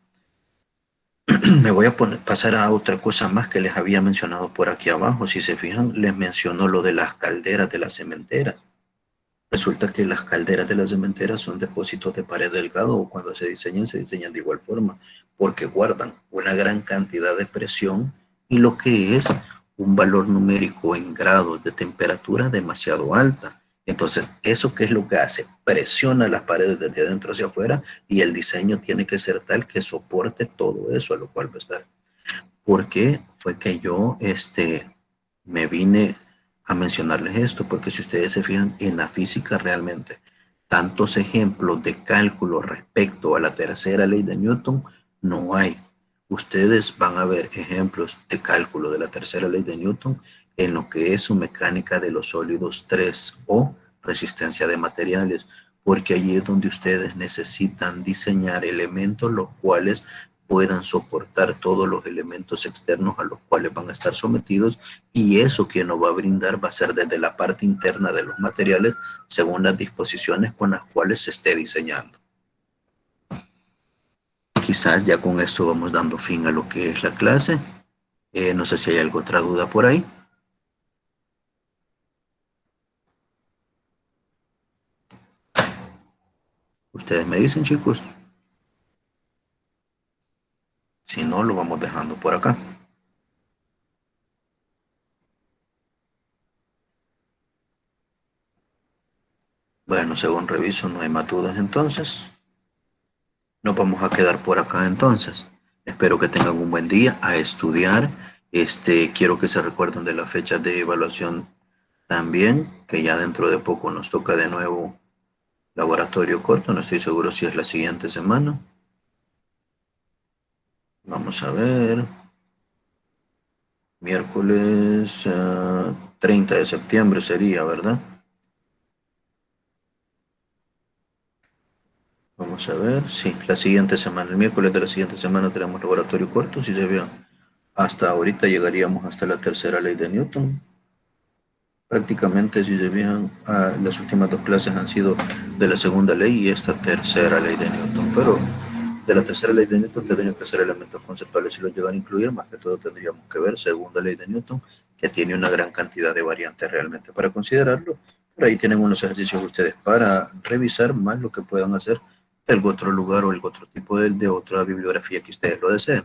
Me voy a pasar a otra cosa más que les había mencionado por aquí abajo. Si se fijan, les menciono lo de las calderas de la cementera. Resulta que las calderas de las cementeras son depósitos de pared delgado o cuando se diseñan de igual forma porque guardan una gran cantidad de presión y lo que es un valor numérico en grados de temperatura demasiado alta. Entonces, ¿eso qué es lo que hace? Presiona las paredes desde adentro hacia afuera y el diseño tiene que ser tal que soporte todo eso, a lo cual va a estar. ¿Por qué fue que yo me vine a mencionarles esto? Porque si ustedes se fijan en la física realmente, tantos ejemplos de cálculo respecto a la tercera ley de Newton no hay. Ustedes van a ver ejemplos de cálculo de la tercera ley de Newton en lo que es su mecánica de los sólidos 3 o resistencia de materiales, porque allí es donde ustedes necesitan diseñar elementos los cuales puedan soportar todos los elementos externos a los cuales van a estar sometidos y eso que nos va a brindar va a ser desde la parte interna de los materiales según las disposiciones con las cuales se esté diseñando. quizás ya con esto vamos dando fin a lo que es la clase. No sé si hay alguna otra duda por ahí. Ustedes me dicen, chicos. Si no, lo vamos dejando por acá. Bueno, según reviso, no hay más dudas entonces. Nos vamos a quedar por acá entonces. Espero que tengan un buen día a estudiar. Quiero que se recuerden de la fecha de evaluación también, que ya dentro de poco nos toca de nuevo laboratorio corto. No estoy seguro si es la siguiente semana. Vamos a ver. Miércoles 30 de septiembre sería, ¿verdad? Vamos a ver. Sí, la siguiente semana. El miércoles de la siguiente semana tenemos laboratorio corto. Si se ve, hasta ahorita llegaríamos hasta la tercera ley de Newton. Prácticamente, si se fijan, las últimas dos clases han sido de la segunda ley y esta tercera ley de Newton. Pero de la tercera ley de Newton tendríamos que hacer elementos conceptuales si los llegan a incluir. Más que todo tendríamos que ver segunda ley de Newton, que tiene una gran cantidad de variantes realmente para considerarlo. Por ahí tienen unos ejercicios ustedes para revisar más lo que puedan hacer de algún otro lugar o algún otro tipo de otra bibliografía que ustedes lo deseen.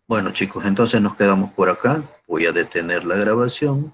Bueno, chicos, entonces nos quedamos por acá. Voy a detener la grabación.